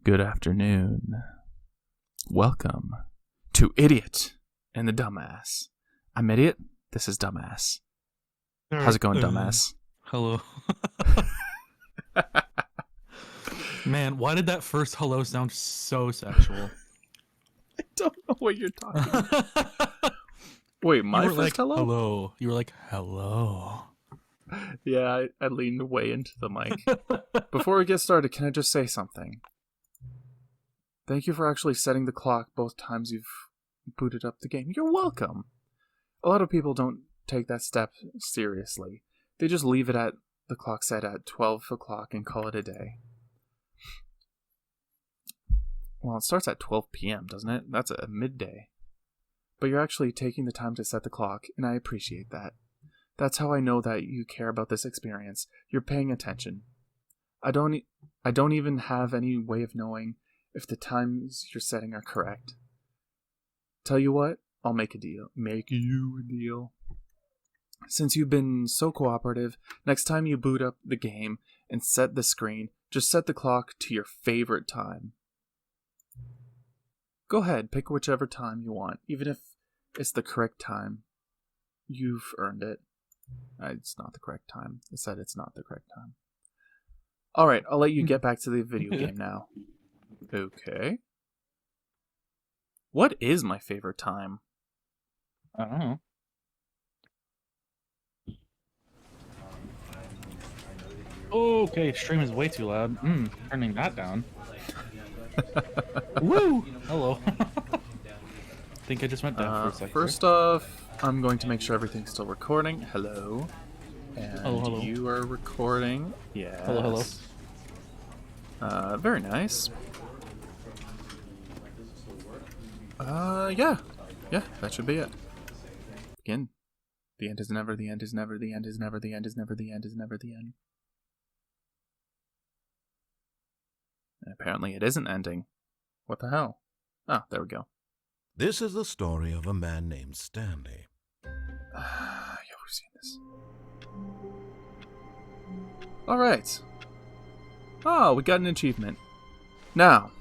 Good afternoon. Welcome to Idiot and the Dumbass. I'm Idiot. This is Dumbass. How's it going, Dumbass? Hello. Man, why did that first hello sound so sexual? I don't know what you're talking about. Wait, my first like, hello? Hello. You were like, hello. Yeah, I leaned way into the mic. Before we get started, can I just say something? Thank you for actually setting the clock both times you've booted up the game. You're welcome. A lot of people don't take that step seriously. They just leave it at the clock set at 12 o'clock and call it a day. Well, it starts at 12 p.m., doesn't it? That's a midday. But you're actually taking the time to set the clock, and I appreciate that. That's how I know that you care about this experience. You're paying attention. I don't even have any way of knowing if the times you're setting are correct. Tell you what, I'll make a deal. Make you a deal. Since you've been so cooperative, next time you boot up the game and set the screen, just set the clock to your favorite time. Go ahead, pick whichever time you want, even if it's the correct time. You've earned it. It's not the correct time. It said it's not the correct time. Alright, I'll let you get back to the video game now. Okay. What is my favorite time? I don't know. Okay, stream is way too loud. Turning that down. Woo! Hello. Think I just went down for a second. First off, I'm going to make sure everything's still recording. Hello. And hello. You are recording. Yes. Hello. Very nice. Yeah, that should be it. Begin. The end is never, the end is never, the end is never, the end is never, the end is never, the end. And apparently it isn't ending. What the hell? Ah, there we go. This is the story of a man named Stanley. Yeah, we've seen this. Alright. Oh, we got an achievement. Now,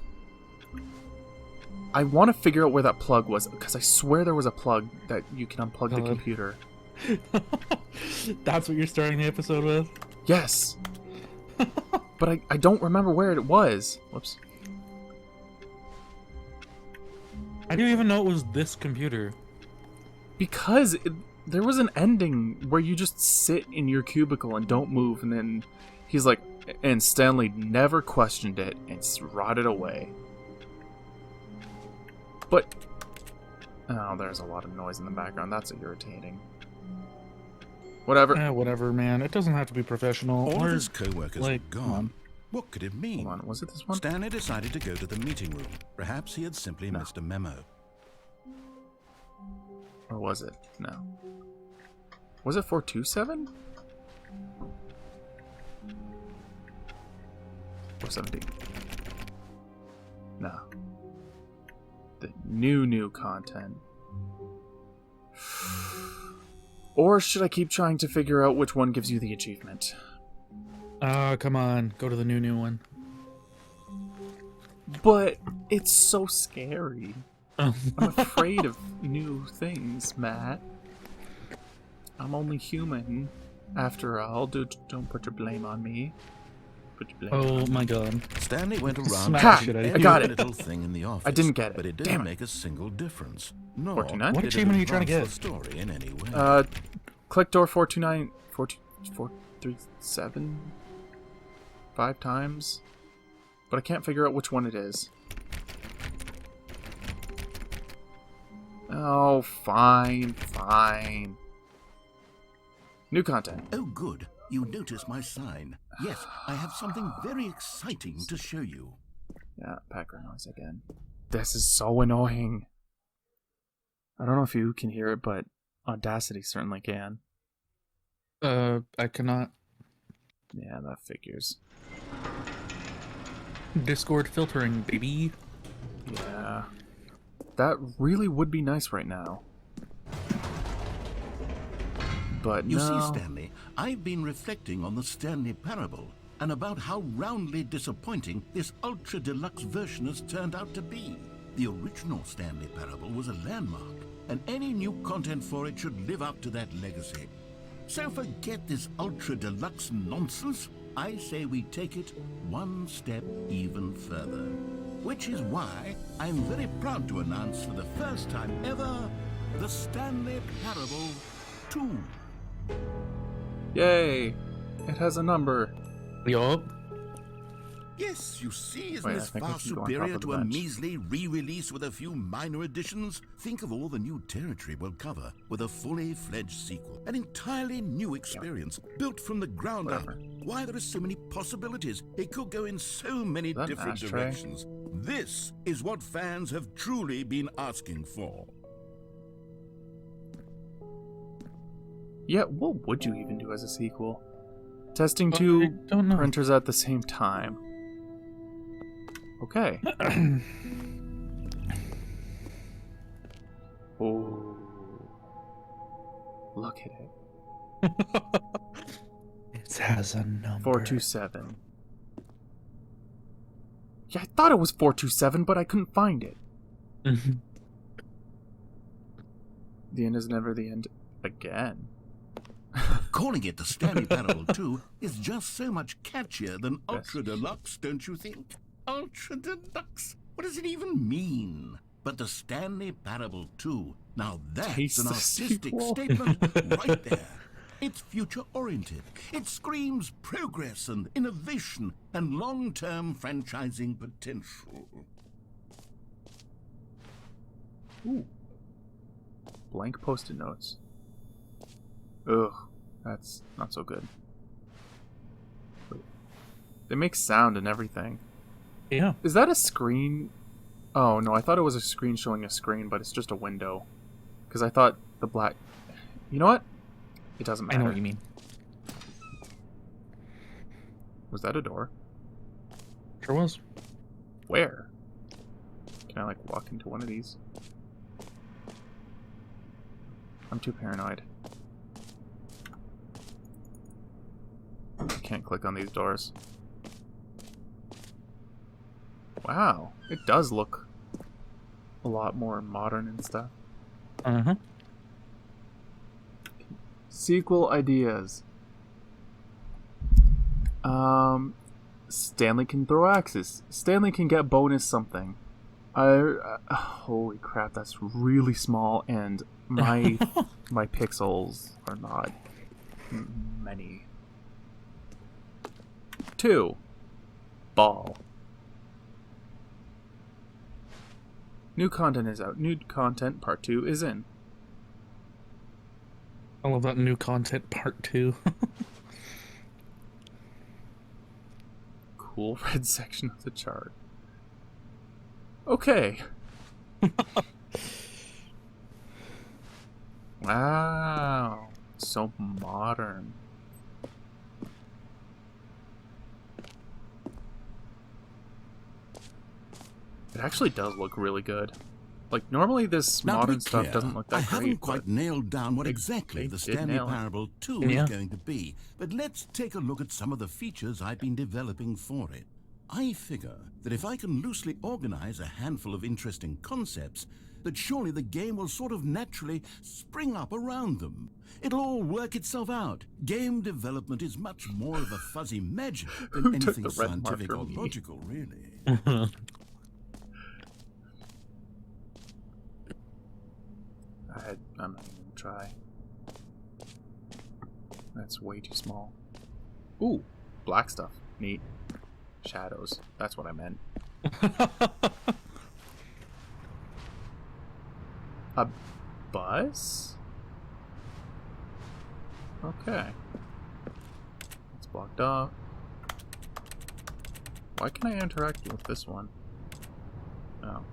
I want to figure out where that plug was, because I swear there was a plug that you can unplug the computer. That's what you're starting the episode with? Yes. But I don't remember where it was. Whoops. I didn't even know it was this computer. Because there was an ending where you just sit in your cubicle and don't move, and then he's like, and Stanley never questioned it and rotted away. But, oh, there's a lot of noise in the background. That's irritating. Whatever. Whatever, man. It doesn't have to be professional. All of his co-workers were gone. Come on. What could it mean? Hold on, was it this one? Stanley decided to go to the meeting room. Perhaps he had simply missed a memo. Or was it? No. Was it 427? 470. No. The new content. Or should I keep trying to figure out which one gives you the achievement? Come on. Go to the new one. But it's so scary. I'm afraid of new things, Matt. I'm only human. After all, don't put your blame on me. Put your blame Oh on my me. god. Stanley went around Smash checking it, every I got it. little thing in the office. I didn't get it. But it Damn didn't it. make a single difference. Nor 429? What did it achievement are you trying to advance get? the story in any way. Click door 429, 437, 5 times. But I can't figure out which one it is. Oh, fine. New content. Oh, good. You noticed my sign. Yes, I have something very exciting to show you. Yeah, background noise again. This is so annoying. I don't know if you can hear it, but Audacity certainly can. I cannot. Yeah, that figures. Discord filtering, baby. Yeah. That really would be nice right now. But You no. see, Stanley, I've been reflecting on the Stanley parable. and about how roundly disappointing this ultra deluxe version has turned out to be. The original Stanley Parable was a landmark, and any new content for it should live up to that legacy. So forget this ultra deluxe nonsense. I say we take it one step even further. Which is why I'm very proud to announce for the first time ever, the Stanley Parable 2. Yay! It has a number. Yup. Yes, you see, isn't Wait, I this think I far can go on top superior of the to a bench. measly re-release with a few minor additions? Think of all the new territory we'll cover with a fully fledged sequel. An entirely new experience, built from the ground up. Whatever. Why, there are so many possibilities. It could go in so many Is that an different ashtray? directions. This is what fans have truly been asking for. Yeah, what would you even do as a sequel? Testing two I don't know. printers at the same time. Okay. Oh. Look at it. It has a number. 427. Yeah, I thought it was 427, but I couldn't find it. Mhm. The end is never the end again. Calling it the Stanley Parable 2 is just so much catchier than Yes. Ultra Deluxe, don't you think? Ultra Deluxe? What does it even mean? But the Stanley Parable 2, now that's Taste an the artistic sequel. statement right there. It's future-oriented. It screams progress and innovation and long-term franchising potential. Ooh. Blank post-it notes. Ugh, that's not so good. Wait. They make sound and everything. Yeah. Is that a screen? Oh, no, I thought it was a screen showing a screen, but it's just a window. Because I thought the black... You know what? It doesn't I matter. know what you mean. Was that a door? Sure was. Where? Can I, like, walk into one of these? I'm too paranoid. I can't click on these doors. Wow, it does look a lot more modern and stuff. Uh-huh. Sequel ideas. Stanley can throw axes. Stanley can get bonus something. Holy crap, that's really small, and my my pixels are not many. 2. Ball. New content is out. New content part 2 is in. I love that new content part 2. Cool red section of the chart. Okay. Wow. So modern. It actually does look really good. Like, normally this Now, to modern be stuff clear, doesn't look that I great. haven't quite but nailed down what they- exactly they the did Stanley nail it. Parable 2 Yeah. is going to be, but let's take a look at some of the features I've been developing for it. I figure that if I can loosely organize a handful of interesting concepts, that surely the game will sort of naturally spring up around them. It'll all work itself out. Game development is much more of a fuzzy magic than Who took anything the red scientific marker or me? logical, really. I'm not even gonna try. That's way too small. Ooh, black stuff. Neat. Shadows. That's what I meant. A bus? Okay. It's blocked off. Why can I interact with this one? Oh.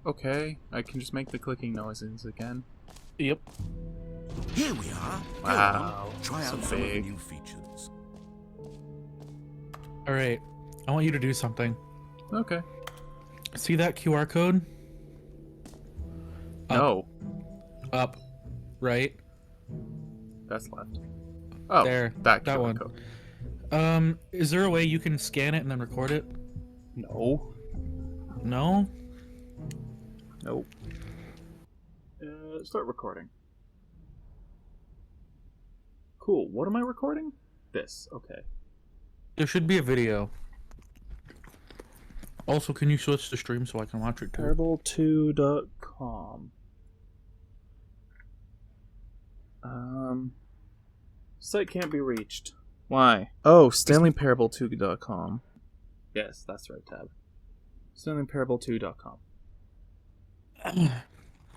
Okay, I can just make the clicking noises again. Yep. Here we are. Go Wow, on, try so out some of the big. new features. All right. I want you to do something. Okay. See that QR code? No, Up. Right. that's left. Oh, There, that that QR one. code. Is there a way you can scan it and then record it? No. No? Nope. Start recording. Cool. What am I recording? This. Okay. There should be a video. Also, can you switch the stream so I can watch it too? Parable2.com. Site can't be reached. Why? Oh, StanleyParable2.com. Yes, that's right, tab. StanleyParable2.com.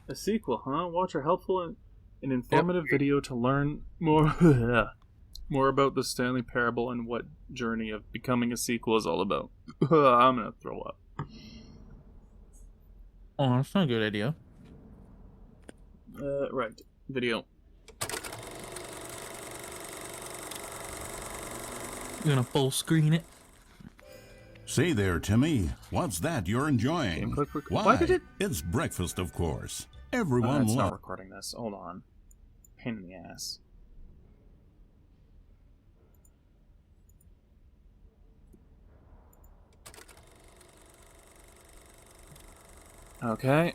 A sequel, huh? Watch our helpful and informative video to learn more more about the Stanley Parable and what journey of becoming a sequel is all about. I'm gonna throw up. Oh, that's not a good idea. Right. Video. You're gonna full screen it? Say there, Timmy. What's that you're enjoying? Game click Why? Why did it? It's breakfast, of course. Everyone It's not loves. recording this. Hold on. Pain in the ass. Okay.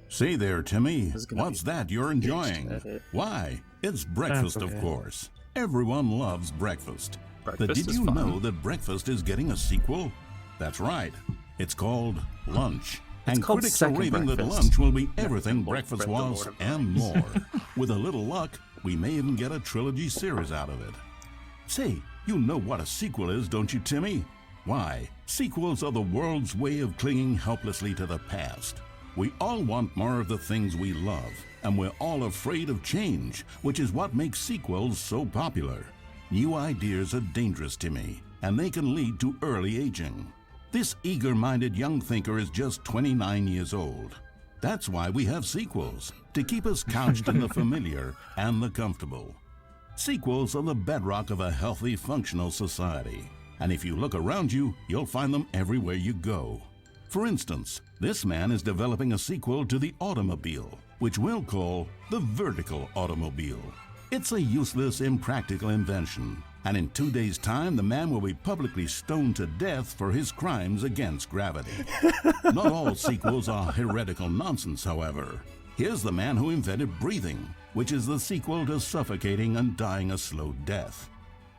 Say there, Timmy. This is gonna What's be that you're huge to enjoying? edit. Why? It's breakfast, That's okay. of course. Everyone loves breakfast. But Breakfast did is you fun. know that breakfast is getting a sequel? That's right. It's called Lunch. And called critics are Second raving that Breakfast. Lunch will be everything Lord- breakfast Bread the was Lord of and more. With a little luck, we may even get a trilogy series out of it. Say, you know what a sequel is, don't you, Timmy? Why, sequels are the world's way of clinging helplessly to the past. We all want more of the things we love, and we're all afraid of change, which is what makes sequels so popular. New ideas are dangerous, Timmy, and they can lead to early aging. This eager-minded young thinker is just 29 years old. That's why we have sequels, to keep us couched in the familiar and the comfortable. Sequels are the bedrock of a healthy, functional society. And if you look around you, you'll find them everywhere you go. For instance, this man is developing a sequel to the automobile, which we'll call the vertical automobile. It's a useless, impractical invention. And in 2 days' time, the man will be publicly stoned to death for his crimes against gravity. Not all sequels are heretical nonsense, however. Here's the man who invented breathing, which is the sequel to suffocating and dying a slow death.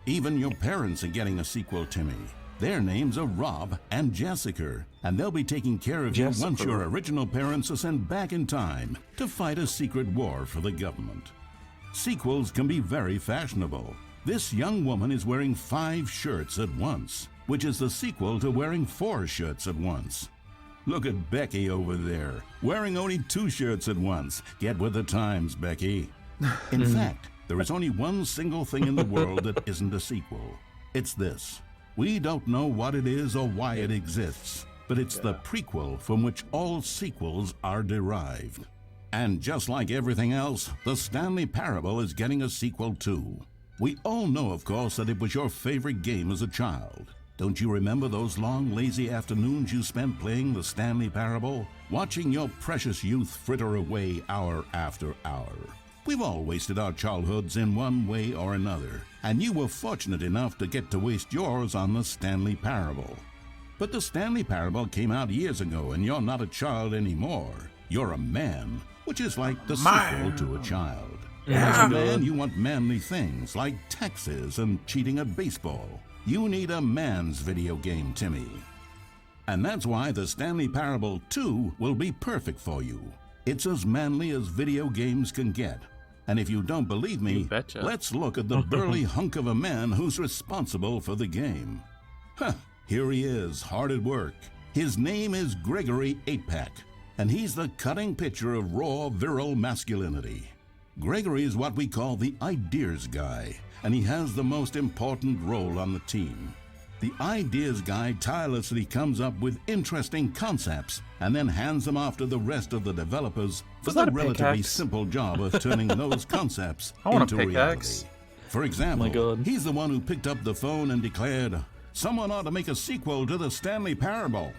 Even your parents are getting a sequel, Timmy. Their names are Rob and Jessica, and they'll be taking care of you once your original parents are sent back in time to fight a secret war for the government. Sequels can be very fashionable. This young woman is wearing 5 shirts at once, which is the sequel to wearing 4 shirts at once. Look at Becky over there, wearing only 2 shirts at once. Get with the times, Becky. In fact, there is only one single thing in the world that isn't a sequel. It's this. We don't know what it is or why it exists, but it's the prequel from which all sequels are derived. And just like everything else, the Stanley Parable is getting a sequel too. We all know, of course, that it was your favorite game as a child. Don't you remember those long, lazy afternoons you spent playing the Stanley Parable? Watching your precious youth fritter away hour after hour. We've all wasted our childhoods in one way or another, and you were fortunate enough to get to waste yours on the Stanley Parable. But the Stanley Parable came out years ago, and you're not a child anymore. You're a man, which is like the sequel to a child. As a man, you want manly things like taxes and cheating at baseball. You need a man's video game, Timmy. And that's why the Stanley Parable 2 will be perfect for you. It's as manly as video games can get. And if you don't believe me, let's look at the burly hunk of a man who's responsible for the game. Here he is, hard at work. His name is Gregory 8-Pack, and he's the cutting picture of raw, virile masculinity. Gregory is what we call the ideas guy, and he has the most important role on the team. The ideas guy tirelessly comes up with interesting concepts and then hands them off to the rest of the developers for the relatively simple job of turning those concepts into reality. For example, he's the one who picked up the phone and declared, "Someone ought to make a sequel to the Stanley Parable."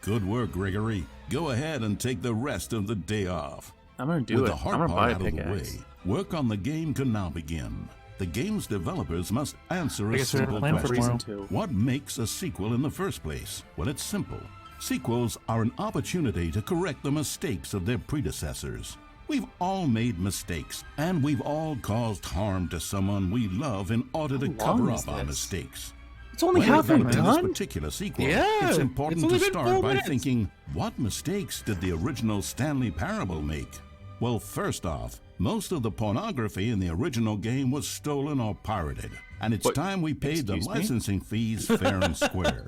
Good work, Gregory. Go ahead and take the rest of the day off. I'm gonna do With it. the hard I'm gonna part buy a out of the pickaxe. way, work on the game can now begin. the game's developers must answer I a guess we have a simple plan for question. tomorrow. What makes a sequel in the first place? Well, it's simple. Sequels are an opportunity to correct the mistakes of their predecessors. We've all made mistakes, and we've all caused harm to someone we love in order to cover up our mistakes. It's only When half developing this done. particular sequel, Yeah, it's it's important only to been start 4 by minutes. thinking, what mistakes did the original Stanley Parable make? Well, first off, most of the pornography in the original game was stolen or pirated, and it's What? time we paid the Excuse me? licensing fees fair and square.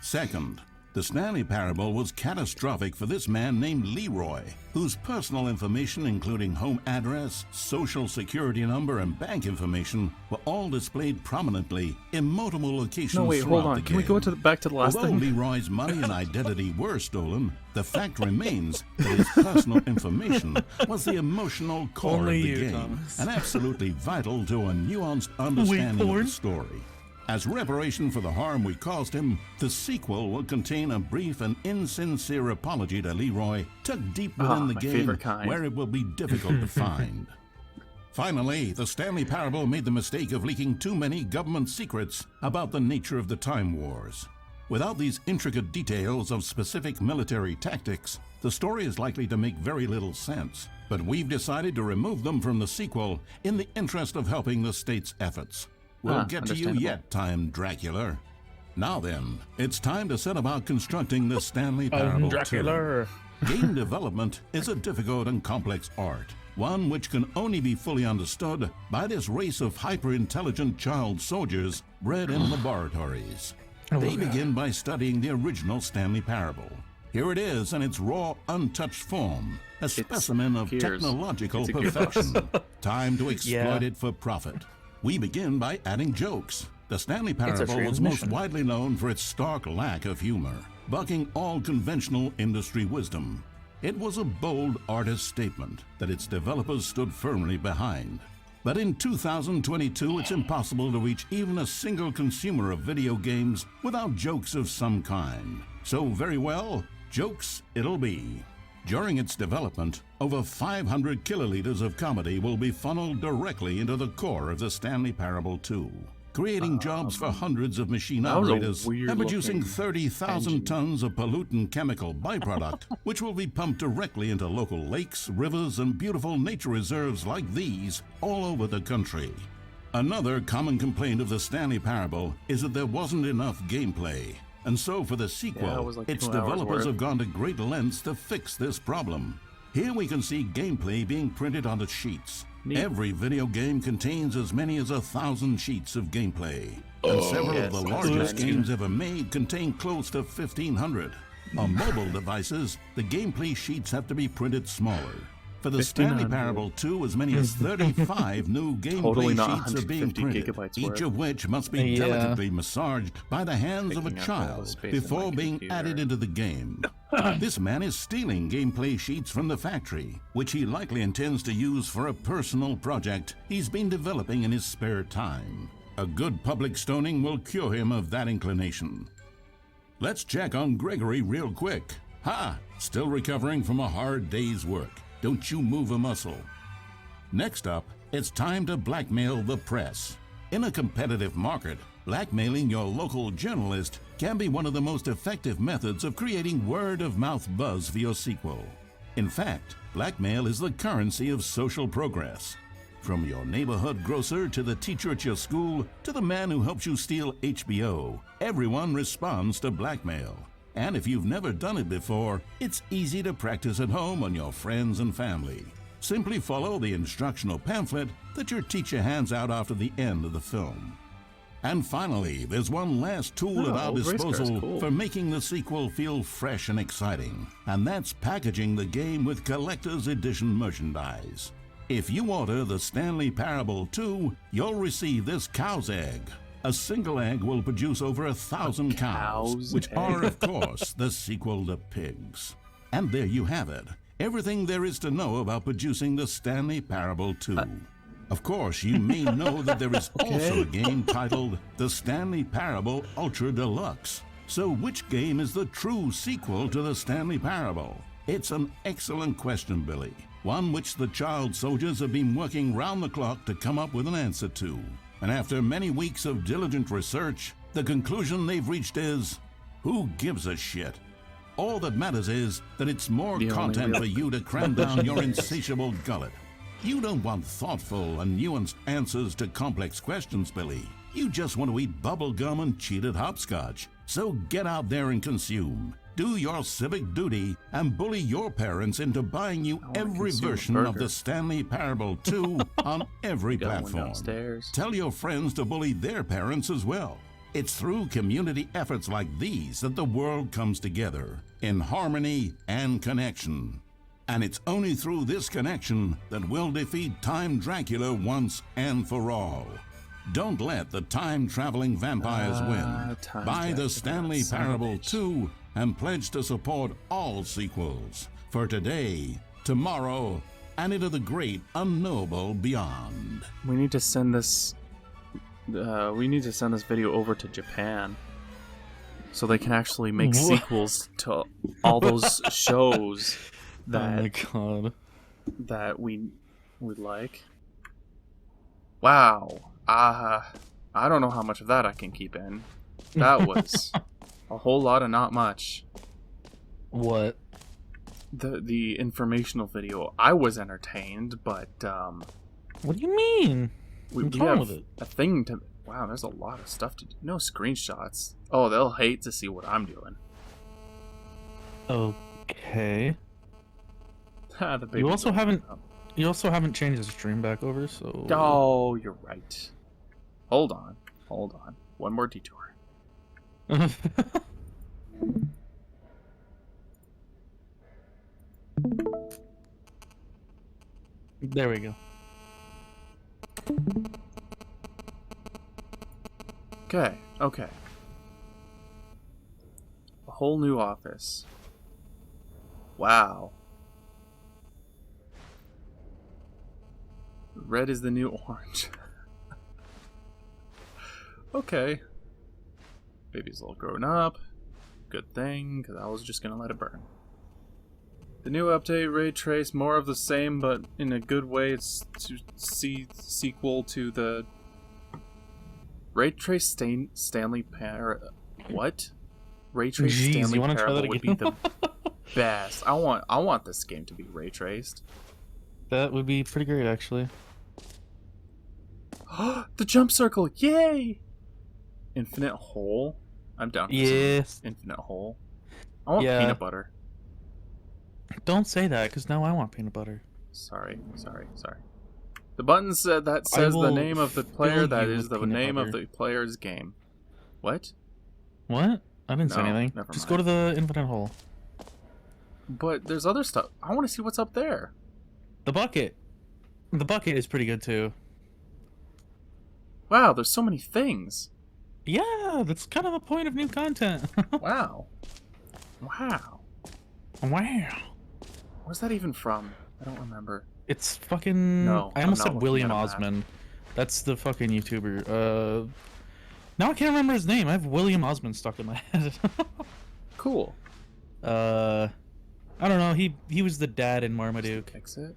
Second, the Stanley Parable was catastrophic for this man named Leroy, whose personal information, including home address, social security number, and bank information, were all displayed prominently in multiple locations No, wait, throughout hold on. the Can we game. go back to the last Although thing? Leroy's money and identity were stolen, the fact remains that his personal information was the emotional core Only of the you, game, Thomas. and absolutely vital to a nuanced understanding of porn? the story. As reparation for the harm we caused him, the sequel will contain a brief and insincere apology to Leroy, tucked deep within the my game, favorite kind. where it will be difficult to find. Finally, the Stanley Parable made the mistake of leaking too many government secrets about the nature of the Time Wars. Without these intricate details of specific military tactics, the story is likely to make very little sense. But we've decided to remove them from the sequel in the interest of helping the state's efforts. We'll get to you understandable. yet, Time Dracula. Now then, it's time to set about constructing the Stanley Parable 2. Dracula. Game development is a difficult and complex art, one which can only be fully understood by this race of hyper-intelligent child soldiers bred in laboratories. They begin by studying the original Stanley Parable. Here it is in its raw, untouched form, a specimen of gears. technological It's a gears. perfection. Time to exploit Yeah. it for profit. We begin by adding jokes. The Stanley Parable was transmission. most widely known for its stark lack of humor, bucking all conventional industry wisdom. It was a bold artist statement that its developers stood firmly behind. But in 2022, it's impossible to reach even a single consumer of video games without jokes of some kind. So very well, jokes it'll be. During its development, over 500 kiloliters of comedy will be funneled directly into the core of the Stanley Parable 2, creating jobs for hundreds of machine that was a operators and producing weird-looking 30,000 engine. tons of pollutant chemical byproduct, which will be pumped directly into local lakes, rivers, and beautiful nature reserves like these all over the country. Another common complaint of the Stanley Parable is that there wasn't enough gameplay. And so for the sequel, Yeah, it was like its 2 hours developers worth. have gone to great lengths to fix this problem. Here we can see gameplay being printed onto sheets. Neat. Every video game contains as many as 1,000 sheets of gameplay. And several yes, of the that's largest nice. games ever made contain close to 1,500. On mobile devices, the gameplay sheets have to be printed smaller. For the Stanley 1,500. Parable 2, as many as 35 new gameplay Totally not sheets are being 150 printed, gigabytes each worth. of which must be Yeah. delicately massaged by the hands of a Taking up all the child space in before my being computer. added into the game. This man is stealing gameplay sheets from the factory, which he likely intends to use for a personal project he's been developing in his spare time. A good public stoning will cure him of that inclination. Let's check on Gregory real quick. Ha! Still recovering from a hard day's work. Don't you move a muscle. Next up, it's time to blackmail the press. In a competitive market, blackmailing your local journalist can be one of the most effective methods of creating word-of-mouth buzz for your sequel. In fact, blackmail is the currency of social progress. From your neighborhood grocer to the teacher at your school to the man who helps you steal HBO, everyone responds to blackmail. And if you've never done it before, it's easy to practice at home on your friends and family. Simply follow the instructional pamphlet that your teacher hands out after the end of the film. And finally, there's one last tool at our old race car is disposal cool. for making the sequel feel fresh and exciting, and that's packaging the game with collector's edition merchandise. If you order the Stanley Parable 2, you'll receive this cow's egg. A single egg will produce over 1,000 cows, cow's which egg? are, of course, the sequel to pigs. And there you have it. Everything there is to know about producing the Stanley Parable 2. Of course, you may know that there is also a game titled The Stanley Parable Ultra Deluxe. So which game is the true sequel to the Stanley Parable? It's an excellent question, Billy. one which the child soldiers have been working round the clock to come up with an answer to. And after many weeks of diligent research, the conclusion they've reached is, who gives a shit? All that matters is that it's more content for you to cram down your insatiable gullet. You don't want thoughtful and nuanced answers to complex questions, Billy. You just want to eat bubble gum and cheated hopscotch. So get out there and consume. Do your civic duty and bully your parents into buying you every version of the Stanley Parable 2 on every platform. Tell your friends to bully their parents as well. It's through community efforts like these that the world comes together in harmony and connection. And it's only through this connection that we'll defeat Time Dracula once and for all. Don't let the time-traveling vampires win. Buy the Stanley Parable 2 and pledge to support all sequels for today, tomorrow, and into the great unknowable beyond. We need to send this. We need to send this video over to Japan, so they can actually make sequels to all those shows that that we would like. Wow. I don't know how much of that I can keep in. That was a whole lot of not much. What? The informational video. I was entertained, but what do you mean? We have a thing to. Wow, there's a lot of stuff to do. No screenshots. Oh, they'll hate to see what I'm doing. Okay. The baby you also haven't changed the stream back over, so. Oh, you're right. Hold on. One more detour. There we go. Okay. A whole new office. Wow. Red is the new orange. Okay. Baby's all grown up. Good thing, because I was just going to let it burn. The new update, ray trace, more of the same, but in a good way. It's sequel to the ray trace Stanley what? Ray trace Stanley Parable would be the best. I want this game to be ray traced. That would be pretty great, actually. The jump circle, yay! Infinite hole. I'm down for some infinite hole. I want peanut butter. Don't say that, because now I want peanut butter. Sorry. The button says the name of the player. That is the name of the player's game. What? What? I didn't say anything. Just go to the infinite hole. But there's other stuff. I want to see what's up there. The bucket. The bucket is pretty good, too. Wow, there's so many things. Yeah, that's kind of the point of new content. Wow. Where's that even from? I don't remember. It's fucking... No, I almost said William Osmond. That's the fucking YouTuber. Now I can't remember his name. I have William Osmond stuck in my head. Cool. I don't know. He was the dad in Marmaduke. Exit?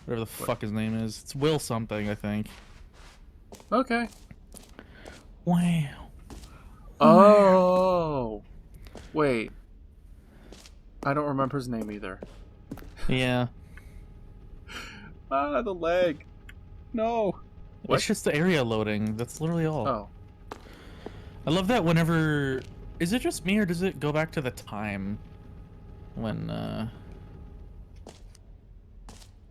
Whatever the fuck his name is. It's Will something, I think. Okay. Wow. Oh. Wait. I don't remember his name either. Yeah. The leg. No. What? It's just the area loading. That's literally all. Oh. I love that whenever... Is it just me, or does it go back to the time when,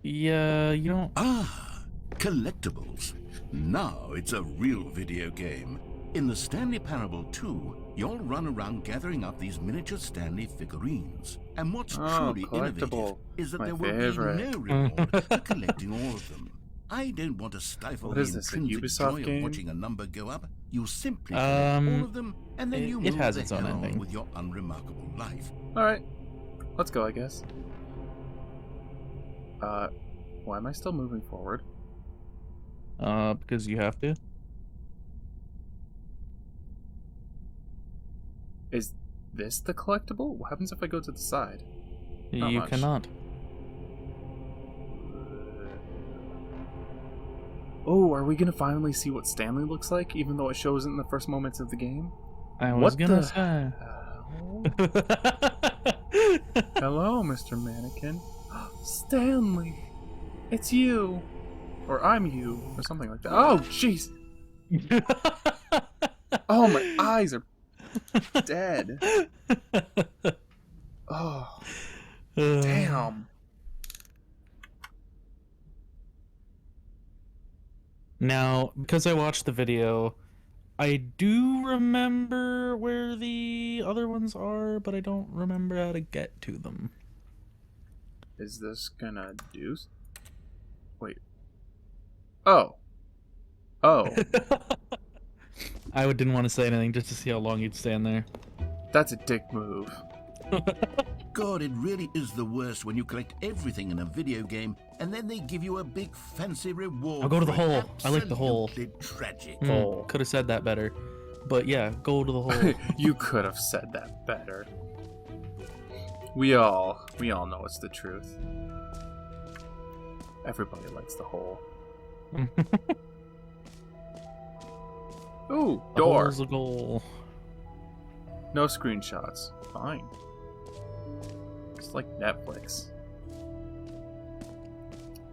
Yeah, you don't... Ah, collectibles. Now it's a real video game. In the Stanley Parable 2, you'll run around gathering up these miniature Stanley figurines. And what's truly innovative is that there will be no reward for collecting all of them. I don't want to stifle the intrinsic joy of watching a number go up. You simply collect all of them, and then you move the hell on with your unremarkable life. Alright, let's go, I guess. Why am I still moving forward? Because you have to. Is this the collectible? What happens if I go to the side? You cannot. Oh, are we gonna finally see what Stanley looks like, even though it shows it in the first moments of the game? I was What gonna the say. Hello, Mr. Mannequin. Stanley! It's you! Or I'm you, or something like that. Oh, jeez! Oh, my eyes are dead. Oh, damn. Now, because I watched the video, I do remember where the other ones are, but I don't remember how to get to them. Is this gonna do... Wait. Oh. Oh. I didn't want to say anything just to see how long you'd stand there. That's a dick move. God, it really is the worst when you collect everything in a video game and then they give you a big fancy reward. I'll go to the for it. hole. I like the hole. Absolutely tragic. Could have said that better. But yeah, go to the hole. You could have said that better. We all know it's the truth. Everybody likes the hole. Ooh, The door. hole's a goal. No screenshots. Fine. It's like Netflix.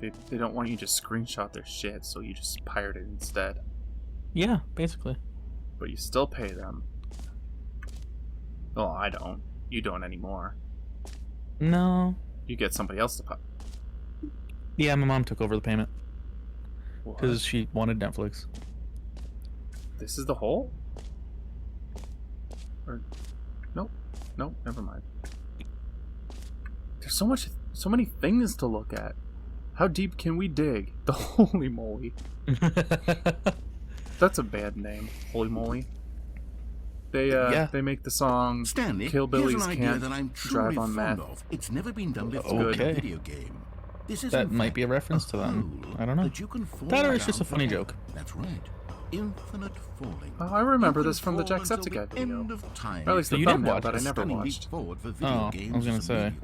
They don't want you to screenshot their shit, so you just pirate it instead. Yeah, basically. But you still pay them. Well, I don't. You don't anymore. No. You get somebody else to pay. Yeah, my mom took over the payment What? because she wanted Netflix. This is the hole? Or nope. Nope, never mind. There's so many things to look at. How deep can we dig? The Holy Moly. That's a bad name. Holy Moly. They make the song Stanley, Hillbillies here's an idea Can't that I'm Drive truly on fond Meth. of. It's never been done before Okay. in a video game. This is That in might fact be a reference to them. hole I don't know. that you can fall That or it's down just a funny forever. joke. That's right. Infinite falling. Oh, I remember You can this from the fall Jacksepticeye until the video. end of time. Or at least So the you did thumbnail watch that I it. never Stunning leap watched. forward for video Oh, I games was gonna as a say. medium.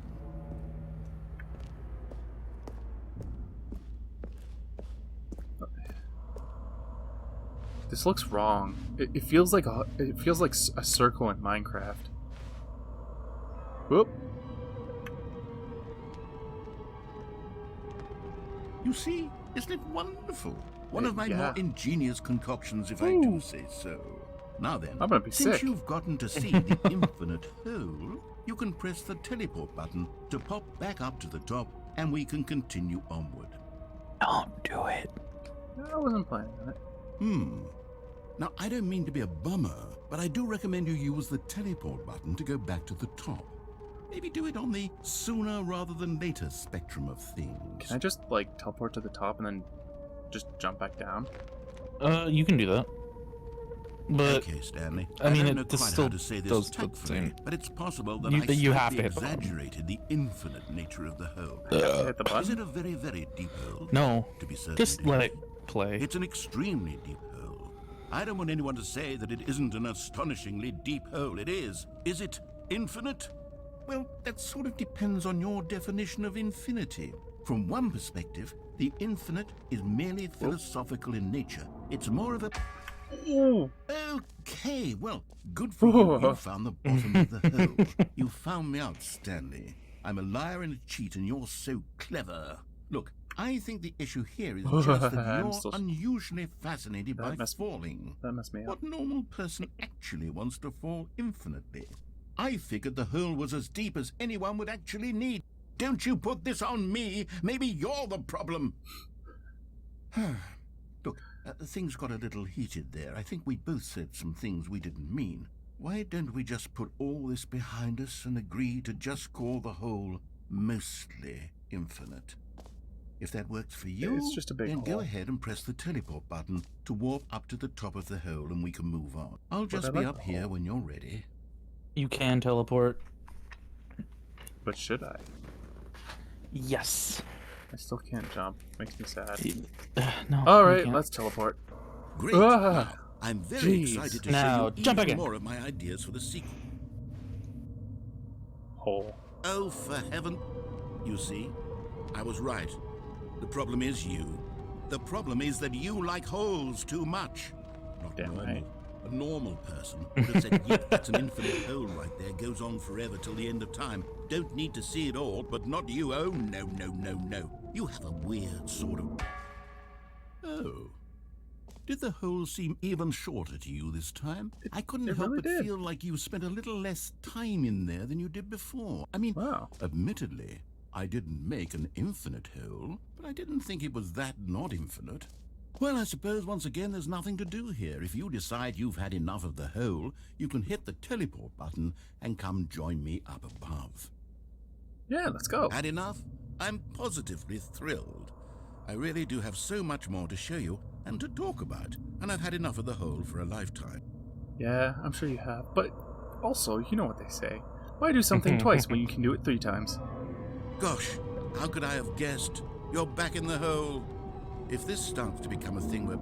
This looks wrong. It feels like a circle in Minecraft. Whoop. You see, isn't it wonderful? One of my Yeah. more ingenious concoctions, if I do say so. Now then, I'm gonna be since sick. you've gotten to see the infinite hole, you can press the teleport button to pop back up to the top, and we can continue onward. Don't do it. I wasn't planning on it. Now, I don't mean to be a bummer, but I do recommend you use the teleport button to go back to the top. Maybe do it on the sooner rather than later spectrum of things. Can I just like teleport to the top and then just jump back down? You can do that. But Okay, Stanley. I mean, don't know this quite still how to say this does the tactfully, same. but it's possible that You I have to slightly hit the button. exaggerated the infinite nature of the hole. Hit the Is it button. a very, very deep hole? no, To be certain, just it let is. it play. It's an extremely deep hole. I don't want anyone to say that it isn't an astonishingly deep hole. It is. Is it infinite? Well, that sort of depends on your definition of infinity. From one perspective, the infinite is merely philosophical in nature. It's more of a... Ooh. Okay, well, good for you. You found the bottom of the hole. You found me out, Stanley. I'm a liar and a cheat, and you're so clever. Look, I think the issue here is just that I'm you're still- unusually fascinated by That messed- falling. That messed me up. What normal person actually wants to fall infinitely? I figured the hole was as deep as anyone would actually need. Don't you put this on me. Maybe you're the problem. Look, things got a little heated there. I think we both said some things we didn't mean. Why don't we just put all this behind us and agree to just call the hole mostly infinite? If that works for you, It's just a big then go hole. ahead and press the teleport button to warp up to the top of the hole and we can move on. I'll But just I be like up the here hole. when you're ready. You can teleport. But should I? Yes. I still can't jump. Makes me sad. No. All you right, can't. let's teleport. Great. Ah, Now, I'm very jeez. excited to Now, show you jump even again. more of my ideas for the sequel. Hole. Oh, for heaven. You see, I was right. The problem is you. The problem is that you like holes too much. Not Damn normal. right. A normal person would have said, yep, that's an infinite hole right there. Goes on forever till the end of time. Don't need to see it all, but not you. Oh, no, no, no, no. You have a weird sort of... Oh. Did the hole seem even shorter to you this time? I couldn't help really but did. feel like you spent a little less time in there than you did before. I mean, Wow. admittedly, I didn't make an infinite hole, but I didn't think it was that not infinite. Well, I suppose once again there's nothing to do here. If you decide you've had enough of the hole, you can hit the teleport button and come join me up above. Yeah, let's go. Had enough? I'm positively thrilled. I really do have so much more to show you and to talk about, and I've had enough of the hole for a lifetime. Yeah, I'm sure you have. But also, you know what they say. Why do something twice when you can do it 3 times? Gosh, how could I have guessed? You're back in the hole. If this starts to become a thing where...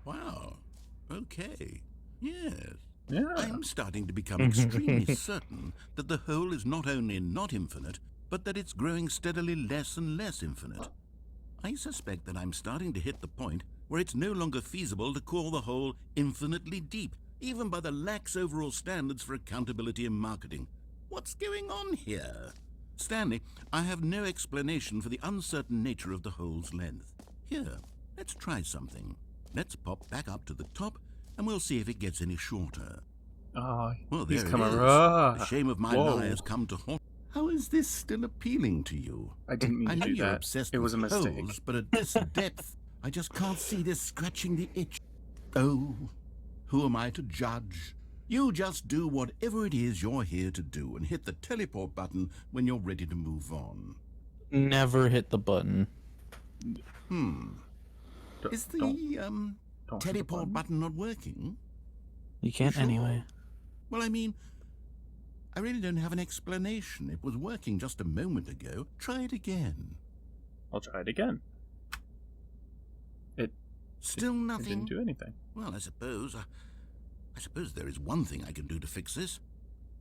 Wow. Okay. Yes. Yeah. I'm starting to become extremely certain that the hole is not only not infinite, but that it's growing steadily less and less infinite. I suspect that I'm starting to hit the point where it's no longer feasible to call the hole infinitely deep, even by the lax overall standards for accountability and marketing. What's going on here? Stanley, I have no explanation for the uncertain nature of the hole's length. Here, let's try something. Let's pop back up to the top, and we'll see if it gets any shorter. Oh, Well, he's there coming. it is. Ah, The shame of my whoa. lie has come to haunt. How is this still appealing to you? I didn't mean I to know do you're that. obsessed It was a with mistake. holes, but at this depth, I just can't see this scratching the itch. Oh, who am I to judge? You just do whatever it is you're here to do and hit the teleport button when you're ready to move on. Never hit the button. Is the don't hit the teleport button not working? You can't Sure. anyway. Well, I mean, I really don't have an explanation. It was working just a moment ago. Try it again. I'll try it again. Still It nothing? didn't do anything. Well, I suppose there is one thing I can do to fix this.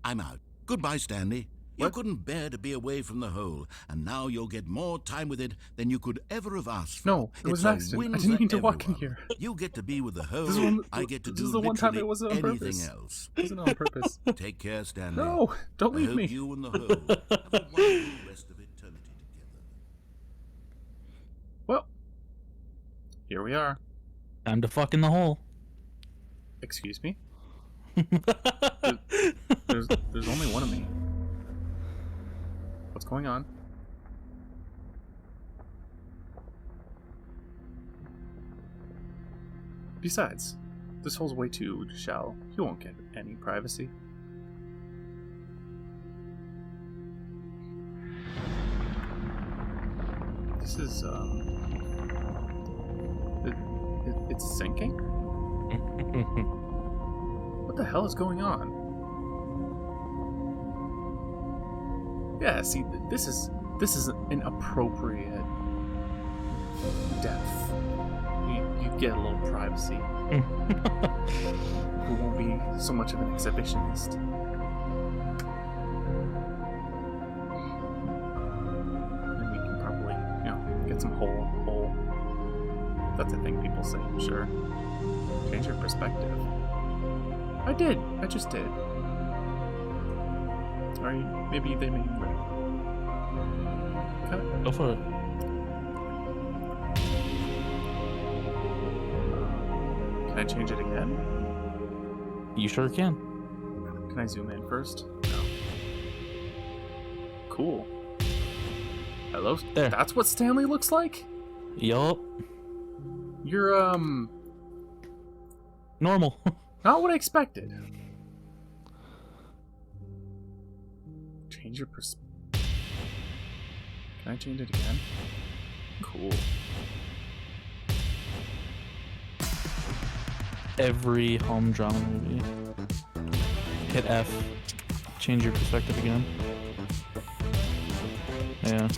I'm out. Goodbye, Stanley. You What? couldn't bear to be away from the hole, and now you'll get more time with it than you could ever have asked for. No, it was It's an a accident. win I didn't for mean to walk in everyone. here. You get to be with the hole. This is one- I get to this do is the one time literally it wasn't on anything purpose. else. It wasn't on purpose. Take care, Stanley. No, don't I leave hope me. you and the hole have a wonderful rest of eternity together. Well, here we are. Time to fuck in the hole. Excuse me? There's only one of me. What's going on? Besides, this hole's way too shallow. You won't get any privacy. This is, it's sinking? What the hell is going on? Yeah, see, this is an appropriate depth. You get a little privacy. Who won't be so much of an exhibitionist. And we can probably, get some hole. That's a thing people say, I'm sure. Change your perspective. I did. I just did. Or maybe they made me right. Go for it. Can I change it again? You sure can. Can I zoom in first? No. Cool. Hello? There. That's what Stanley looks like? Yup. You're, Normal. not what I expected. Change your Can I change it again? Cool. Every home drama movie. Hit F. Change your perspective again. Yeah.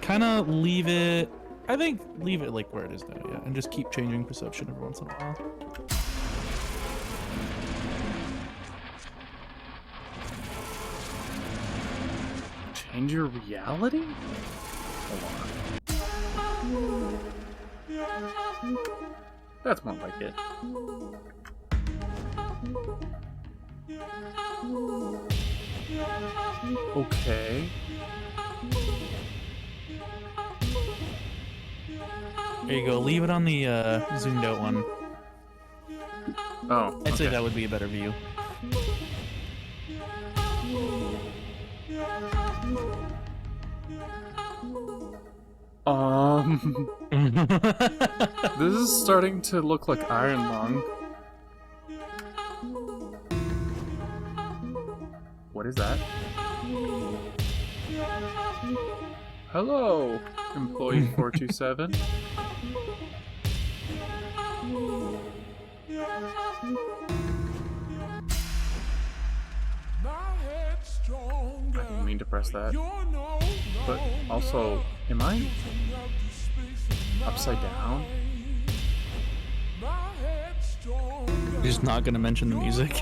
Kind of leave it. I think leave it like where it is now, yeah, and just keep changing perception every once in a while. Change your reality? Hold on. That's more like it. Okay. There you go. Leave it on the zoomed out one. Oh, I'd say okay. that would be a better view. This is starting to look like Iron Lung. What is that? Hello, employee 427. I didn't mean to press that. But also, am I upside down? You're just not gonna mention the music.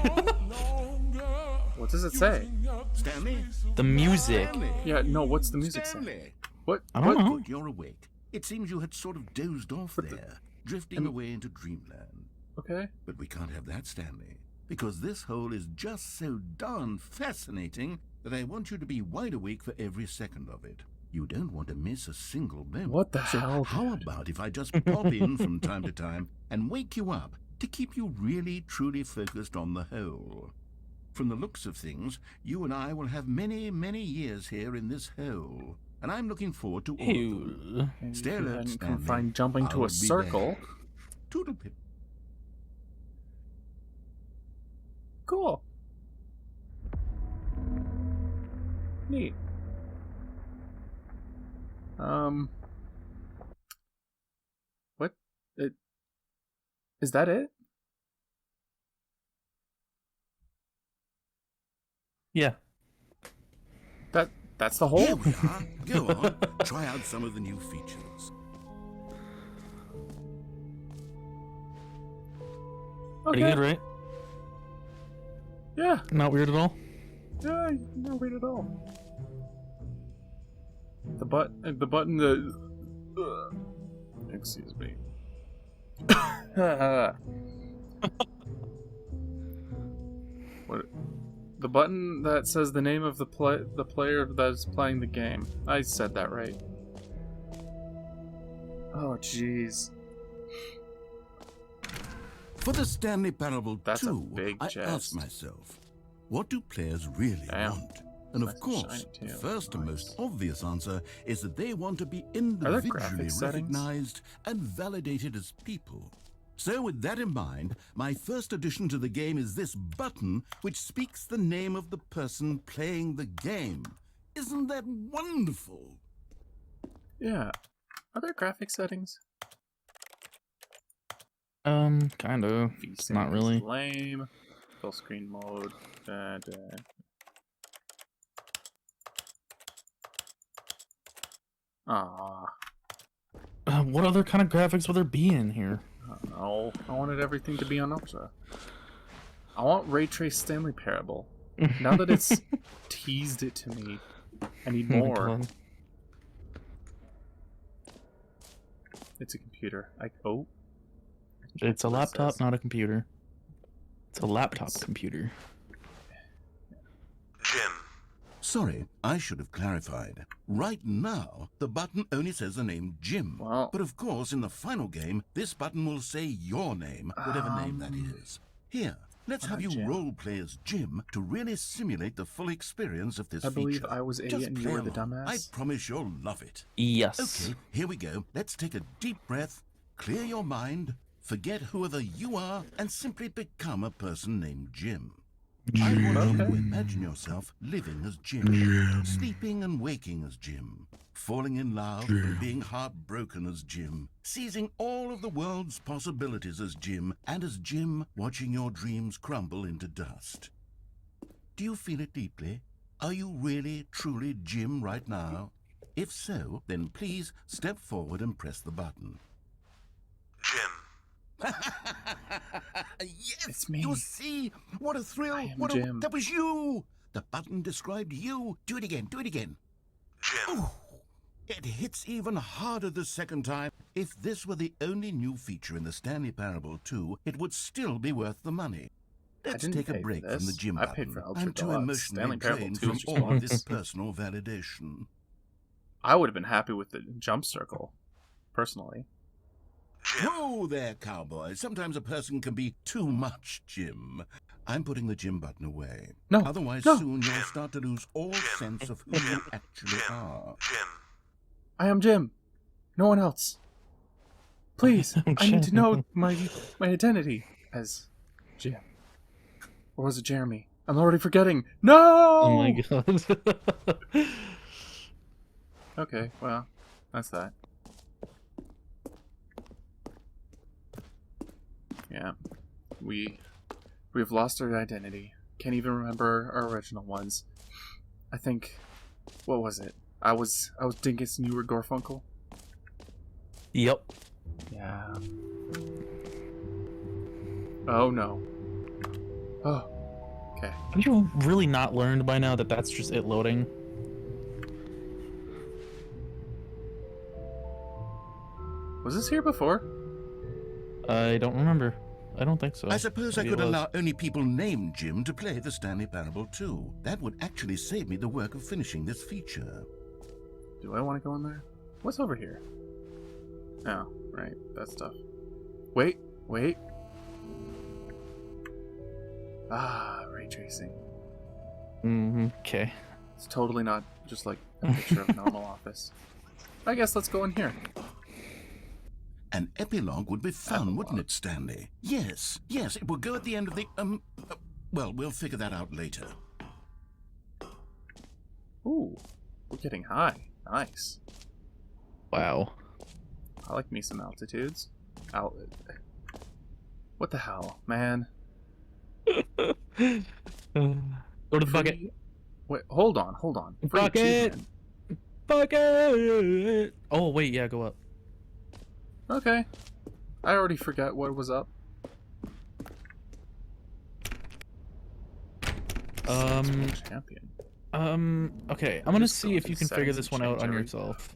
What does it say? Stanley? The music. Stanley? Yeah, no, what's the music say? Stanley? What? I don't know. Good, you're awake. It seems you had sort of dozed off there, drifting away into dreamland. Okay. But we can't have that, Stanley, because this hole is just so darn fascinating that I want you to be wide awake for every second of it. You don't want to miss a single moment. What the hell, How dude? about if I just pop in from time to time and wake you up to keep you really, truly focused on the hole? From the looks of things, you and I will have many, many years here in this hole, and I'm looking forward to all of them. Ew. Stay alert, And Stanley. find jumping to I'll a be circle. back. Toodlepip. Cool. Neat. What? Is that it? Yeah. That's the Here hole? we are. Go on. Try out some of the new features. Pretty good, right? Yeah. Not weird at all. Yeah, no weird at all. The button that... excuse me. What? The button that says the name of the player that is playing the game. I said that right. Oh, jeez. For the Stanley Parable That's a 2, big I chest. asked myself, what do players really Damn. want? And of Nice and course, shiny, the too. first and Nice. most obvious answer is that they want to be there individually graphic settings? recognized and validated as people. So with that in mind, my first addition to the game is this button which speaks the name of the person playing the game. Isn't that wonderful? Yeah. Are there graphic settings? Kind of. It's not really. Lame. Full screen mode. Ah, What other kind of graphics would there be in here? no. I wanted everything to be on ultra. I want Ray Trace Stanley Parable. Now that it's teased it to me, I need Oh my more. God. It's a computer. Oh. It's a What it laptop, says. not a computer. It's a laptop It's- computer. Jim. Sorry, I should have clarified. Right now, the button only says the name Jim. Well- But of course, in the final game, this button will say your name, whatever name that is. Here, let's What have you about Jim? role play as Jim to really simulate the full experience of this I believe feature. I was A Just and you play were the along. I dumbass. promise you'll love it. Yes. Okay, here we go. Let's take a deep breath, clear your mind, forget whoever you are, and simply become a person named Jim. I want you to Okay. imagine yourself living as Jim, sleeping and waking as Jim, falling in love and being heartbroken as Jim, seizing all of the world's possibilities as Jim, and as Jim watching your dreams crumble into dust. Do you feel it deeply? Are you really, truly Jim right now? If so, then please step forward and press the button. Jim. Yes, It's me. You see, what a thrill! I am What Jim. that was you. The button described you. Do it again. Do it again. Jim. It hits even harder the second time. If this were the only new feature in the Stanley Parable 2, it would still be worth the money. Let's didn't take a pay for break from the this. gym I button. paid for Ultra I'm too Deluxe. emotionally Stanley Parable drained 2 from is just all of this bonus. personal validation. I would have been happy with the jump circle, personally. Whoa there, cowboy. Sometimes a person can be too much, Jim. I'm putting the gym button away. No, Otherwise, no. soon you'll start to lose all sense of who you actually are. Jim. I am Jim. No one else. Please, I need to know my identity as Jim. Or was it Jeremy? I'm already forgetting. No! Oh my god. Okay, well, that's that. Yeah. We've lost our identity. Can't even remember our original ones. I think, what was it? I was Dingus and you were Gorfunkel? Yep. Yeah. Oh no. Oh. Okay. Have you really not learned by now that that's just it loading? Was this here before? I don't remember. I don't think so. I suppose I Maybe could it was. allow only people named Jim to play the Stanley Parable 2. That would actually save me the work of finishing this feature. Do I want to go in there? What's over here? Oh, right. That stuff. Wait. Ah, ray tracing. Okay. It's totally not just like a picture of a normal office. I guess let's go in here. An epilogue would be fun, wouldn't it, Stanley? Yes, it will go at the end of the, well, we'll figure that out later. Ooh, we're getting high. Nice. Wow. I like me some altitudes. What the hell, man? Go to the bucket. Wait, hold on. Free Bucket! achievement. Bucket! Oh, wait, yeah, go up. Okay. I already forget what was up. Champion. Okay, I'm gonna Just see go if to you can figure settings this and one out change on every- yourself.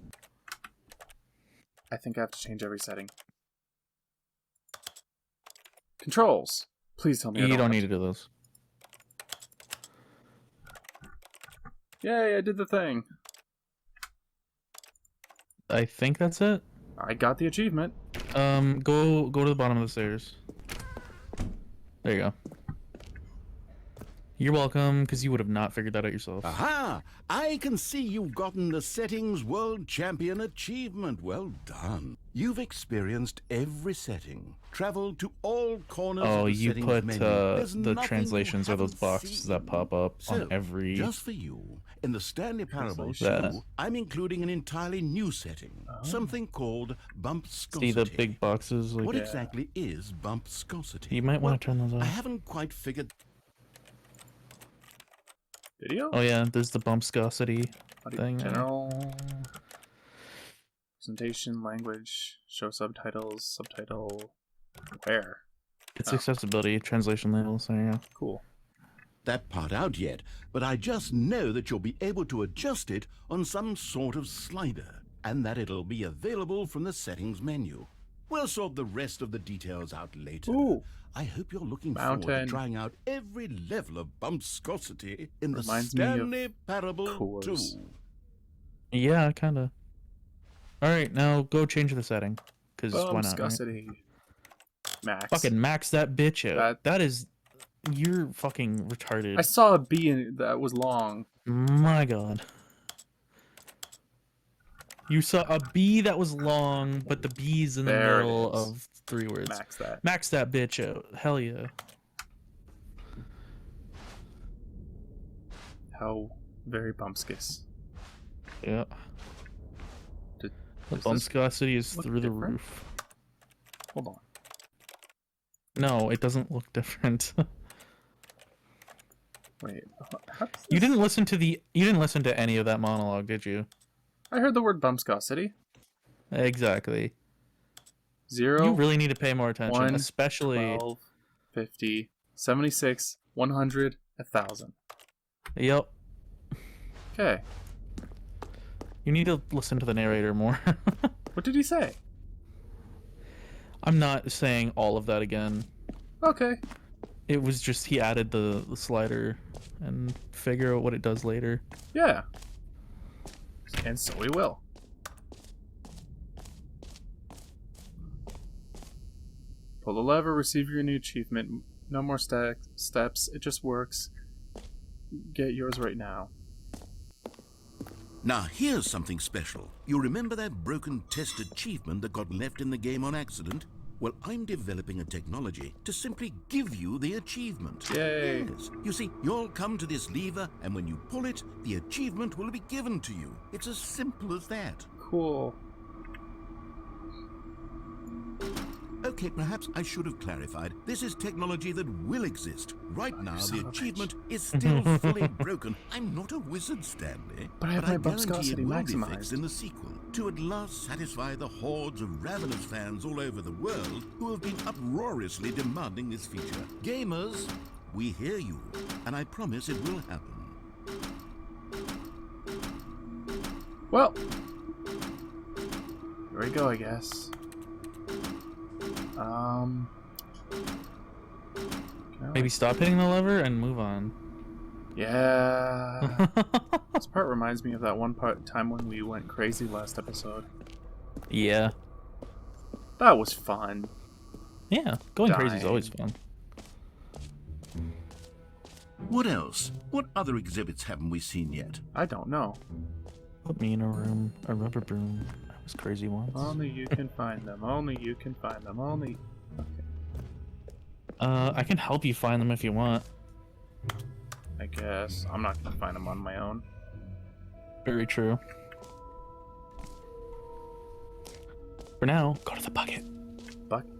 I think I have to change every setting. Controls. Please tell me I You don't have need to do those. Yay, I did the thing. I think that's it. I got the achievement. Go to the bottom of the stairs. There you go. You're welcome, because you would have not figured that out yourself. Aha! I can see you've gotten the Settings World Champion achievement. Well done. You've experienced every setting, traveled to all corners Oh, of the you settings put menu. the There's nothing you translations or those haven't boxes that seen. pop up So, on every... just for you, in the Stanley Parable That. 2, I'm including an entirely new setting, something called bumpscosity. See the big boxes? Like, What exactly is bumpscosity? you might want to turn those I off. haven't quite figured. Video? Oh yeah, there's the bumpscosity thing. General. Presentation, language, show subtitles, subtitle. Where? It's Oh. accessibility, translation labels. There you go. Cool. That part out yet, but I just know that you'll be able to adjust it on some sort of slider, and that it'll be available from the settings menu. We'll sort the rest of the details out later. Ooh. I hope you're looking forward to Mountain. trying out every level of bumpscosity in the Reminds me of Stanley Parable Coors. 2. Yeah, kinda. Alright, now go change the setting. Because why not, right? Viscosity. Max. Fucking max that bitch out. That- That is... You're fucking retarded. I saw a bee in it that was long. My god. You saw a B that was long, but the B's in the There it middle is. of 3 words. Max that. Max that bitch out. Hell yeah. How very bumpskis. Yeah. Did, The does this bumpscosity is look through the different? roof. Hold on. No, it doesn't look different. Wait. How does You this- didn't listen to any of that monologue, did you? I heard the word bumpscosity. Exactly. 0, You really need to pay more attention, 1, especially 12, 50, 76, 100, 1,000. Yep. Okay. You need to listen to the narrator more. What did he say? I'm not saying all of that again. Okay. It was just he added the slider and figure out what it does later. Yeah. And so we will. Pull the lever, receive your new achievement. No more steps. It just works. Get yours right now. Now here's something special. You remember that broken test achievement that got left in the game on accident? Well, I'm developing a technology to simply give you the achievement. Yay. Yes. You see, you'll come to this lever, and when you pull it, the achievement will be given to you. It's as simple as that. Cool. Okay, perhaps I should have clarified. This is technology that will exist. Right now, the achievement is still fully broken. I'm not a wizard, Stanley. But I have my guarantee viscosity it will maximized. be fixed in the sequel to at last satisfy the hordes of ravenous fans all over the world who have been uproariously demanding this feature. Gamers, we hear you, and I promise it will happen. Well, here we go, I guess. Maybe stop hitting the lever and move on. Yeah. This part reminds me of that one time when we went crazy last episode. Yeah. That was fun. Yeah, going crazy is Dying. always fun. What else? What other exhibits haven't we seen yet? I don't know. Put me in a room, a rubber broom. I was crazy once. Only you can find them. Only you can find them. Only. I can help you find them if you want. I guess. I'm not gonna find them on my own. Very true. For now, go to the bucket.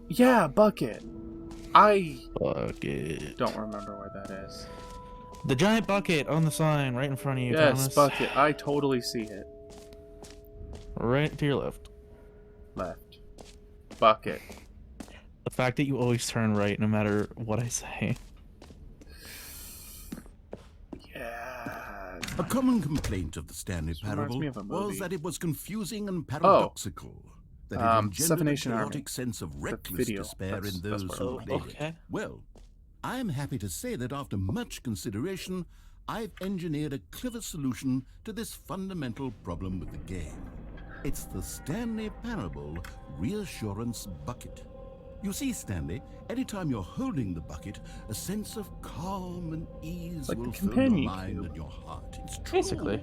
Yeah, bucket. I Bucket. don't remember where that is. The giant bucket on the sign right in front of you, Yes, Thomas. bucket. I totally see it. Right to your left. Left. Bucket. The fact that you always turn right no matter what I say. Yeah. A common complaint of the Stanley This reminds Parable me of a was movie. that it was confusing and paradoxical. That it engendered Seven a Nation Army. chaotic sense of reckless video. despair That's in those what who I played okay. it. Well, I'm happy to say that after much consideration, I've engineered a clever solution to this fundamental problem with the game. It's the Stanley Parable Reassurance Bucket. You see, Stanley, anytime you're holding the bucket, a sense of calm and ease Like will the fill your companion mind cube. and your heart. It's true. Basically.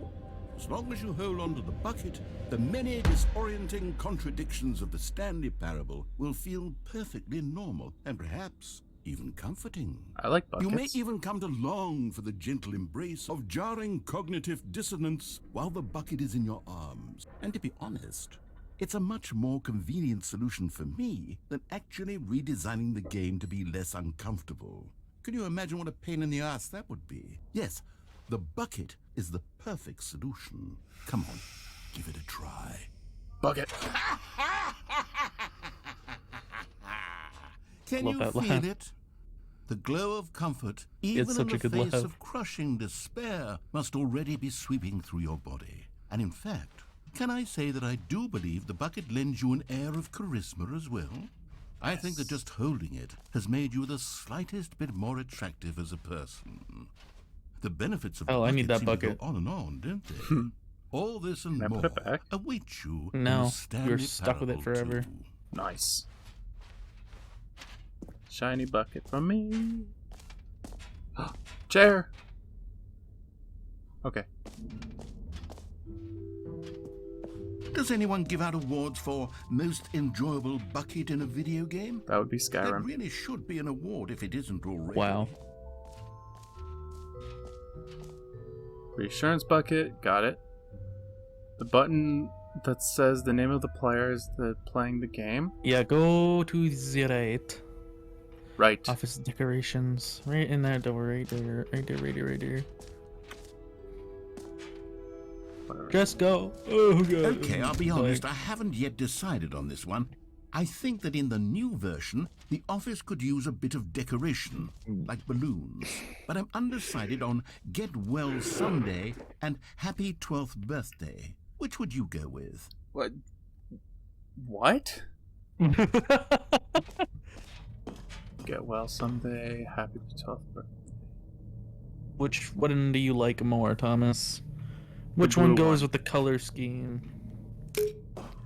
As long as you hold on to the bucket, the many disorienting contradictions of the Stanley Parable will feel perfectly normal and perhaps even comforting. I like buckets. You may even come to long for the gentle embrace of jarring cognitive dissonance while the bucket is in your arms. And to be honest, it's a much more convenient solution for me than actually redesigning the game to be less uncomfortable. Can you imagine what a pain in the ass that would be? Yes, the bucket is the perfect solution. Come on, give it a try. Bucket. Can Love you that feel laugh. it? The glow of comfort, even in such a the good face laugh. of crushing despair, must already be sweeping through your body. And in fact, can I say that I do believe the bucket lends you an air of charisma as well? I think that just holding it has made you the slightest bit more attractive as a person. The benefits of the Oh, I bucket need that seem bucket. to go on and on, don't they? All this and Can I more put it back? await you. in No, the Stanley you're stuck with it Parable forever. 2. Nice. Shiny bucket from me. Chair. Okay. Does anyone give out awards for most enjoyable bucket in a video game? That would be That Skyrim. really should be an award if it isn't already. Wow. Reassurance bucket. Got it. The button that says the name of the player is playing the game. Yeah, go to the right. Right. Office decorations. Right in that door, right there. Right there, right there, right there. Whatever. Just go. Oh, God. Okay, I'll be honest, I haven't yet decided on this one. I think that in the new version, the office could use a bit of decoration, like balloons. But I'm undecided on Get Well Someday and Happy 12th Birthday. Which would you go with? What? What? Get well someday. Happy 12th birthday. Which one do you like more, Thomas? Which one goes with the color scheme?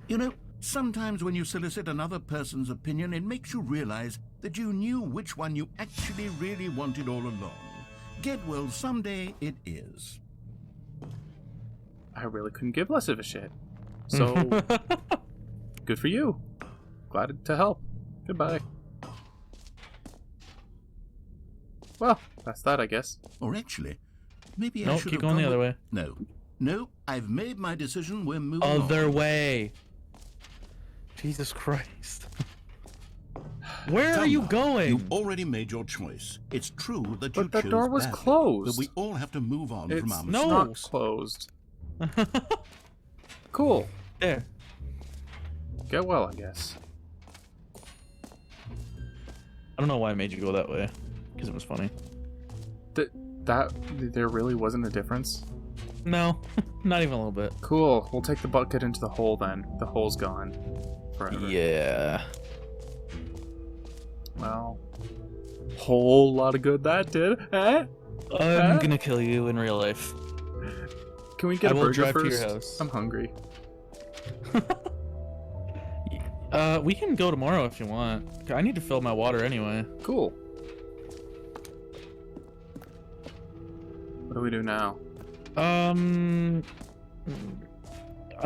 You know, sometimes when you solicit another person's opinion, it makes you realize that you knew which one you actually really wanted all along. Get well someday it is. I really couldn't give less of a shit. So, good for you. Glad to help. Goodbye. Well, that's that, I guess. Or actually, maybe I Nope, should keep have going gone the other with... way. No, I've made my decision. We're moving Other on. way. Jesus Christ. Where are Come you on, going? You've already made your choice. It's true that you But that chose door was badly, closed. But we all have to move on It's from our No. not closed. Cool. There. Get well, I guess. I don't know why I made you go that way. Because it was funny. There really wasn't a difference? No, not even a little bit. Cool. We'll take the bucket into the hole then. The hole's gone. Forever. Yeah. Well, whole lot of good that did. Eh? I'm gonna kill you in real life. Can we get I a will burger drive to first? your house. I'm hungry. We can go tomorrow if you want. I need to fill my water anyway. Cool. What do we do now? I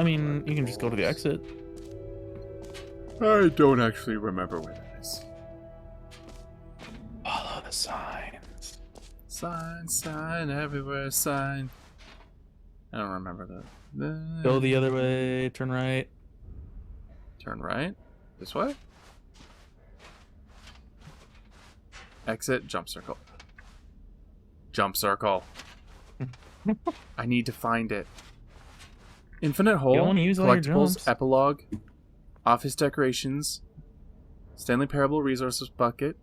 mean, you can just go to the exit. I don't actually remember where that is. Follow the signs. Sign everywhere, sign. I don't remember that. Go the other way, turn right. Turn right? This way? Exit, jump circle. Jump circle. I need to find it. Infinite hole, You don't wanna use all your collectibles, jumps. epilogue, office decorations, Stanley Parable resources bucket.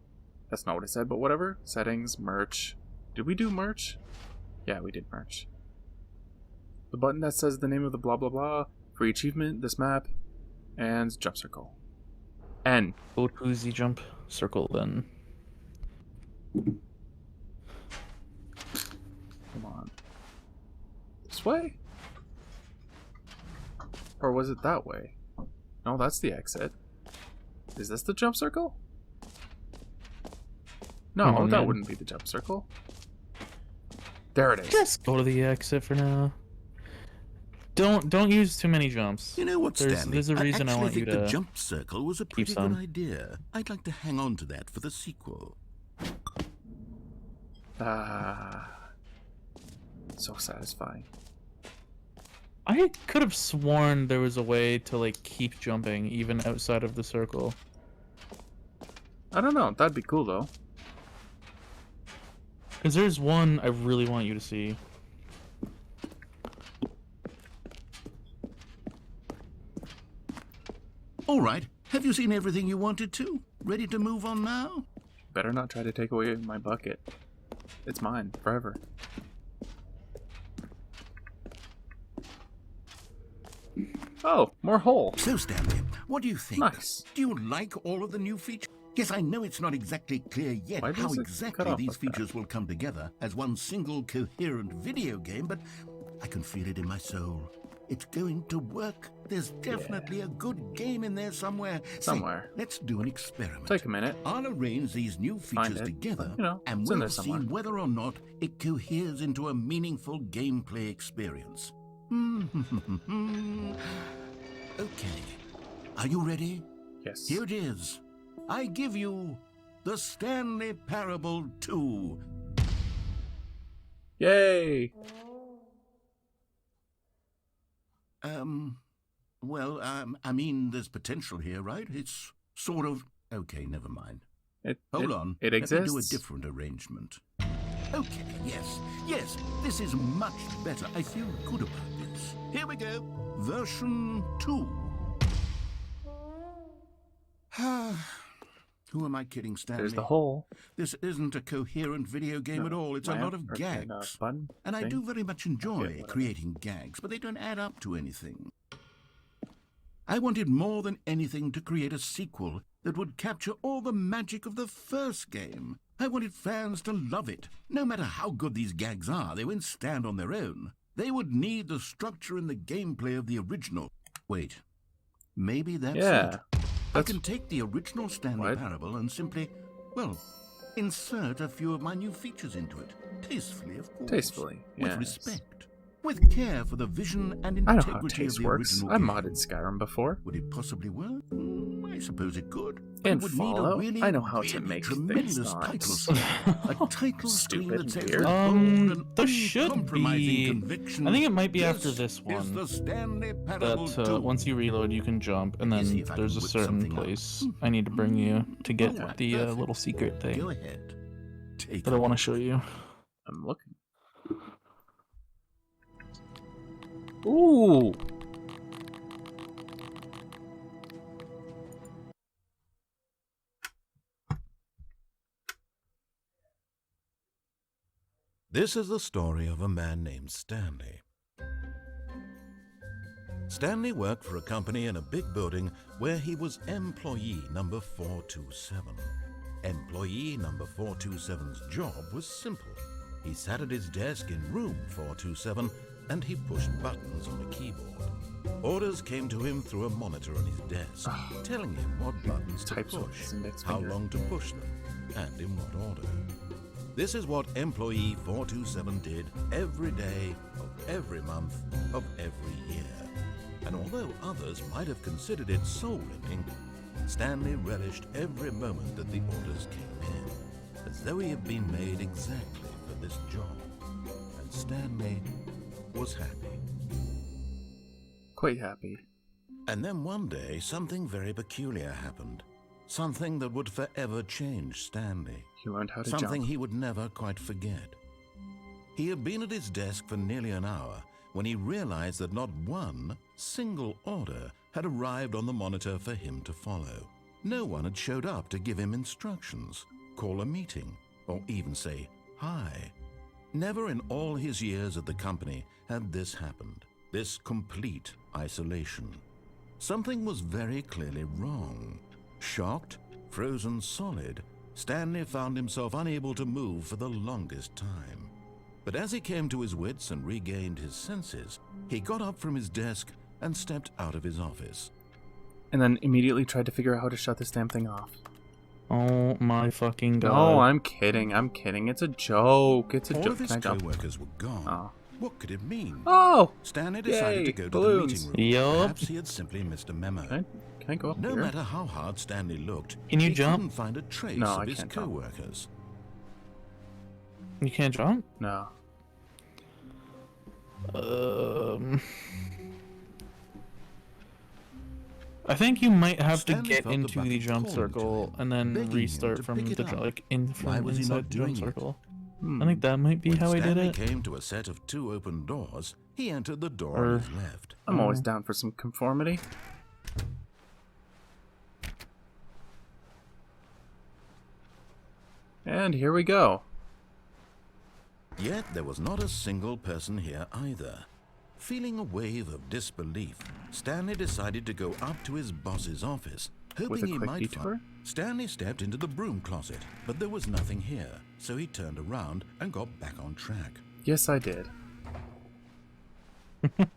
That's not what I said, but whatever. Settings, merch. Did we do merch? Yeah, we did merch. The button that says the name of the blah blah blah, free achievement, this map, and jump circle. N. Go to the jump circle then. Come on. This way? Or was it that way? No, that's the exit. Is this the jump circle? No, Come on, that man. wouldn't be the jump circle. There it is. Just go to the exit for now. Don't use too many jumps. You know what, Stanley? There's a reason I actually want you think the to jump circle was a keep pretty some. good idea. I'd like to hang on to that for the sequel. So satisfying. I could have sworn there was a way to like keep jumping even outside of the circle. I don't know. That'd be cool though. Because there's one I really want you to see. All right. Have you seen everything you wanted to? Ready to move on now? Better not try to take away my bucket. It's mine forever. Oh, more hole. So, Stanley, what do you think? Nice. Do you like all of the new features? Yes, I know it's not exactly clear yet Why how does it exactly cut off these like that? features will come together as one single coherent video game, but I can feel it in my soul. It's going to work. There's definitely a good game in there somewhere. Somewhere. Say, let's do an experiment. Take a minute. I'll arrange these new Find features it. together, You know, and it's in we'll there see somewhere. whether or not it coheres into a meaningful gameplay experience. Okay. Are you ready? Yes. Here it is. I give you the Stanley Parable 2. Yay! I mean, there's potential here, right? It's sort of... Okay, never mind. Hold on. It Let me do a exists. different arrangement. Okay, yes, this is much better. I feel good about this. Here we go. Version 2. Who am I kidding, Stanley? There's the hole. This isn't a coherent video game at all. It's a lot of gags. Button And I thing. do very much enjoy whatever. creating gags, but they don't add up to anything. I wanted more than anything to create a sequel that would capture all the magic of the first game. I wanted fans to love it. No matter how good these gags are, they won't stand on their own. They would need the structure and the gameplay of the original. Wait, maybe that's Yeah. it. I can take the original Stanley What? Parable and simply, well, insert a few of my new features into it. Tastefully, of course. Tastefully, With yes. respect. With care for the vision and I know how integrity of taste the works. original I game. modded Skyrim before. Would it possibly work? I suppose it could. But And it would Fallout. need a really, I know how to really make tremendous things title not screen. A title screen stupid that says weird. with bold and There should uncompromising be. conviction, I think it might be after this this is one. the Stanley Parable That 2. once you reload, you can jump, and Let me see then if I there's can a whip certain something up. place I need to bring you to get Alright, the perfect. little secret thing Go ahead. Take that I it. want to show you. I'm looking. Ooh. This is the story of a man named Stanley. Stanley worked for a company in a big building where he was employee number 427. Employee number 427's job was simple. He sat at his desk in room 427 and he pushed buttons on a keyboard. Orders came to him through a monitor on his desk, telling him what buttons to Types with push, his index how finger. long to push them, and in what order. This is what employee 427 did every day of every month of every year. And although others might have considered it soul-winning, Stanley relished every moment that the orders came in, as though he had been made exactly for this job. And Stanley was happy. Quite happy. And then one day, something very peculiar happened. Something that would forever change Stanley. He learned how to Something jump. he would never quite forget. He had been at his desk for nearly an hour when he realized that not one single order had arrived on the monitor for him to follow. No one had showed up to give him instructions, call a meeting, or even say hi. Never in all his years at the company had this happened, this complete isolation. Something was very clearly wrong. Shocked, frozen solid, Stanley found himself unable to move for the longest time. But as he came to his wits and regained his senses, he got up from his desk and stepped out of his office. And then immediately tried to figure out how to shut this damn thing off. Oh my fucking god. No, I'm kidding. I'm kidding. It's a joke. It's a All joke. of his Can I jump? co-workers were gone. Oh. What could it mean? Oh! Stanley decided Yay, to go balloons. to the meeting room. Yup. Perhaps he had simply missed a memo. Can I go up No here? matter how hard Stanley looked, Can you he jump? couldn't find a trace No, of I his can't jump. co-workers. You can't jump? No. I think you might have Stanley to get felt the into the bucket jump calling to circle him, and then begging him to restart from pick it the up. like Why from was he inside not the jump doing it? circle. Hmm. I think that might be When how I did Stanley it. came to a set of two open doors, he entered the door Or- on his left. I'm always down for some conformity. And here we go. Yet there was not a single person here either. Feeling a wave of disbelief, Stanley decided to go up to his boss's office, With hoping a he quick might detour? find. Stanley stepped into the broom closet, but there was nothing here, so he turned around and got back on track. Yes, I did. Coming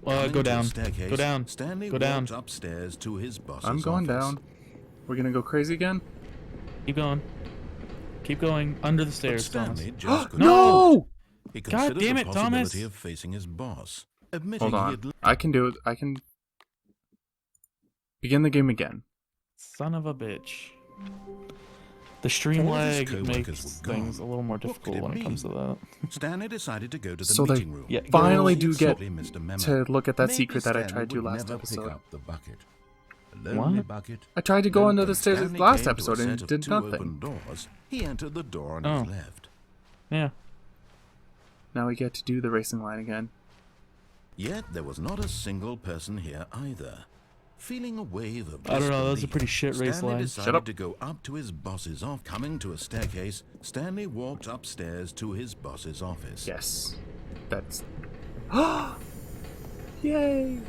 Go to the down. staircase, Go down. Stanley Go down. walked upstairs to his boss's I'm going office. down. We're gonna go crazy again? Keep going. Keep going. Under the But stairs, Thomas. Stanley just couldn't. No! He God considered damn the it, Thomas. possibility of facing his boss, admitting Hold he on. had I can do it. I can begin the game again. Son of a bitch. The stream All of his lag co-workers makes were gone. things a little more What could difficult it when it comes to mean? that. Stanley decided to go to the So they meeting room. Yeah, finally He do had get simply missed a memo. to look at that Maybe secret that I Stanley tried to would last never pick episode. up the bucket. A lonely What? bucket. I tried to go Then under when the stairs Stanley last came to a episode and set it of did two nothing. open doors, he entered the door on Oh. his left. Yeah. Now we get to do the racing line again. Yet there was not a single person here either. Feeling a wave of I don't know, that was a disbelief, pretty shit race Stanley line. decided Shut up. to go up to his boss's office. Coming to a staircase, Stanley walked upstairs to his boss's office. Yes. That's... Yay!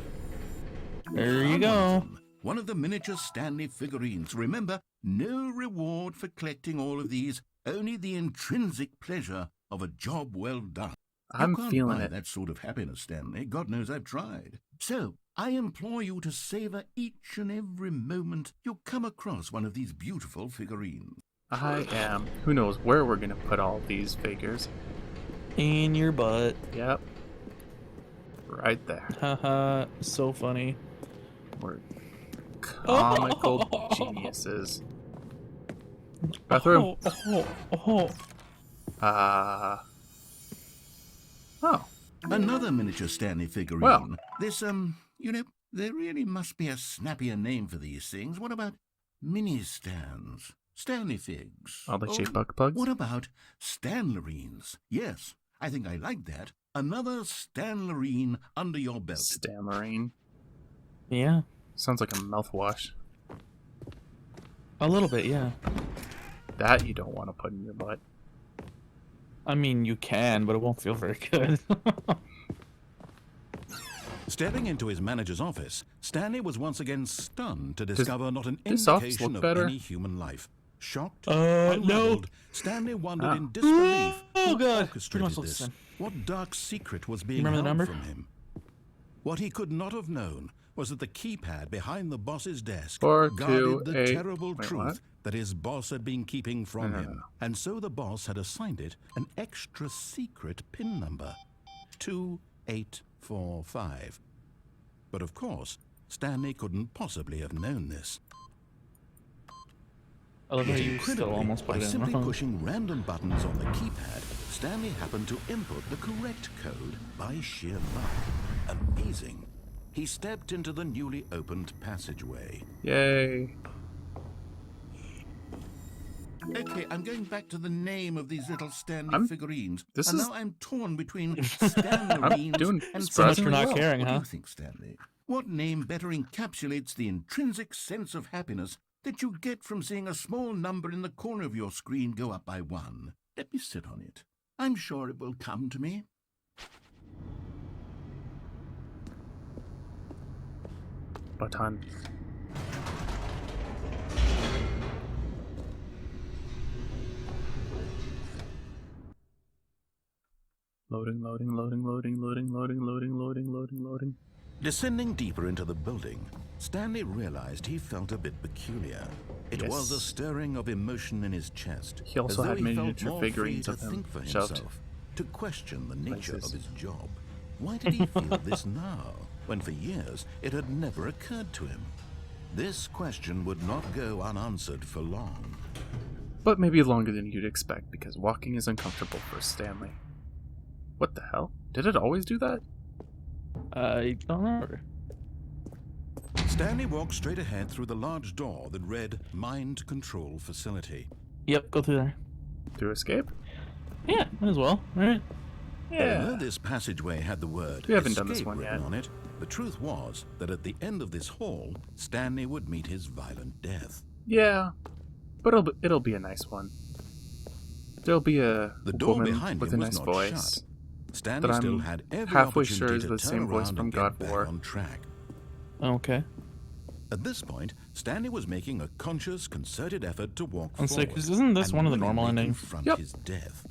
There you Found go. One of them, one of the miniature Stanley figurines. Remember, no reward for collecting all of these, only the intrinsic pleasure of a job well done. I'm You can't feeling buy it. that sort of happiness, Stanley. God knows I've tried. So, I implore you to savor each and every moment you come across one of these beautiful figurines. I am. Who knows where we're gonna put all these figures. In your butt. Yep. Right there. Haha, so funny. We're comical geniuses. Bathroom. Oh. Oh. Another miniature Stanley figurine. Well. This, there really must be a snappier name for these things. What about mini stands? Stanley figs. Are they Or shaped like bugs? What about Stanlerines? Yes, I think I like that. Another Stanlerine under your belt. Stanlerine. Yeah. Sounds like a mouthwash. A little bit, yeah. That you don't want to put in your butt. I mean, you can, but it won't feel very good. Stepping into his manager's office, Stanley was once again stunned to discover not an this office indication look of better? any human life. Shocked, No. unraveled, Stanley wondered Ah. in disbelief Oh, who God. orchestrated Pretty much this. listen. What dark secret was being Remember the held number? from him? What he could not have known was that the keypad behind the boss's desk 428. guarded the terrible Wait, truth what? that his boss had been keeping from No. him. And so the boss had assigned it an extra secret PIN number, 2845. But of course, Stanley couldn't possibly have known this. I love how Yet you still incredibly, almost put by it in simply wrong. pushing random buttons on the keypad, Stanley happened to input the correct code by sheer luck. Amazing. He stepped into the newly opened passageway. Yay. Okay, I'm going back to the name of these little Stanley I'm- figurines. this and is- now I'm torn between Stanlerines doing and So much for surprisingly not well. caring, What do huh? you think, Stanley? What name better encapsulates the intrinsic sense of happiness that you get from seeing a small number in the corner of your screen go up by 1? Let me sit on it. I'm sure it will come to me. Button. Loading. Descending deeper into the building, Stanley realized he felt a bit peculiar. It Yes. was a stirring of emotion in his chest. He also as though had he felt miniature more free figurines to of him think for shoved himself, to question the nature places. of his job. Why did he feel this now, when for years it had never occurred to him? This question would not go unanswered for long. But maybe longer than you'd expect, because walking is uncomfortable for Stanley. What the hell? Did it always do that? I don't remember. Stanley walked straight ahead through the large door that read Mind Control Facility. Yep, go through there. Through escape? Yeah, might as well. Alright. Although this passageway had the word We haven't done escape this one written yet. on it, the truth was that at the end of this hall, Stanley would meet his violent death. Yeah. But it'll be a nice one. There'll be a The door woman behind with him a was nice not voice. shut. Stanley that I'm still had every halfway opportunity sure is to the turn same voice around from and God get War. back on track. Okay. At this point, Stanley was making a conscious, concerted effort to walk Let's see, forward. 'cause isn't this and one of the normal willingly endings? confront Yep. his death.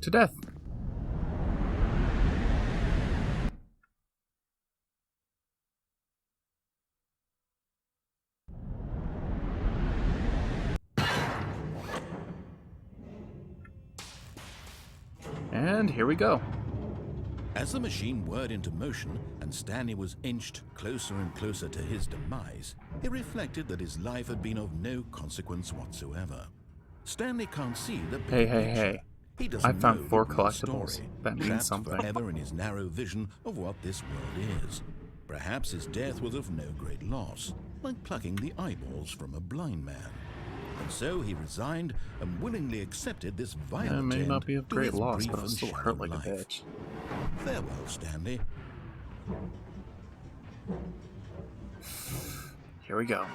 To death. And here we go. As the machine whirred into motion and Stanley was inched closer and closer to his demise, he reflected that his life had been of no consequence whatsoever. Stanley can't see the big picture. Hey. He doesn't I found know 4 the grand collectibles. story, That means trapped something. forever in his narrow vision of what this world is. Perhaps his death was of no great loss, like plucking the eyeballs from a blind man. And so he resigned and willingly accepted this That violent may end not be a to great his loss, brief but it'll and still shallow hurt like a life. bitch. Farewell, Stanley. Here we go.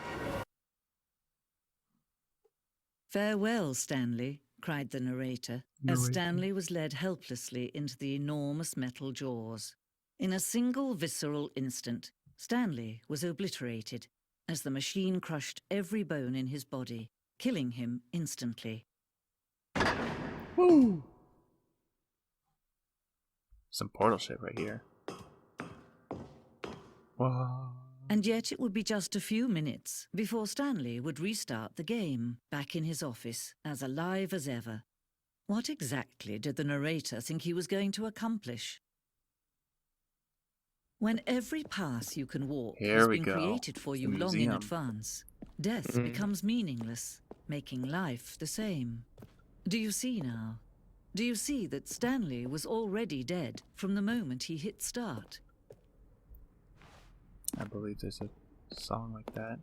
"Farewell, Stanley," cried the narrator, as Stanley was led helplessly into the enormous metal jaws. In a single visceral instant, Stanley was obliterated as the machine crushed every bone in his body, killing him instantly. Woo! Some portal shit right here. Whoa. And yet it would be just a few minutes before Stanley would restart the game, back in his office, as alive as ever. What exactly did the narrator think he was going to accomplish? When every path you can walk Here has we been go. created for The you long in museum. advance, death becomes meaningless, making life the same. Do you see now? Do you see that Stanley was already dead from the moment he hit start? I believe there's a song like that.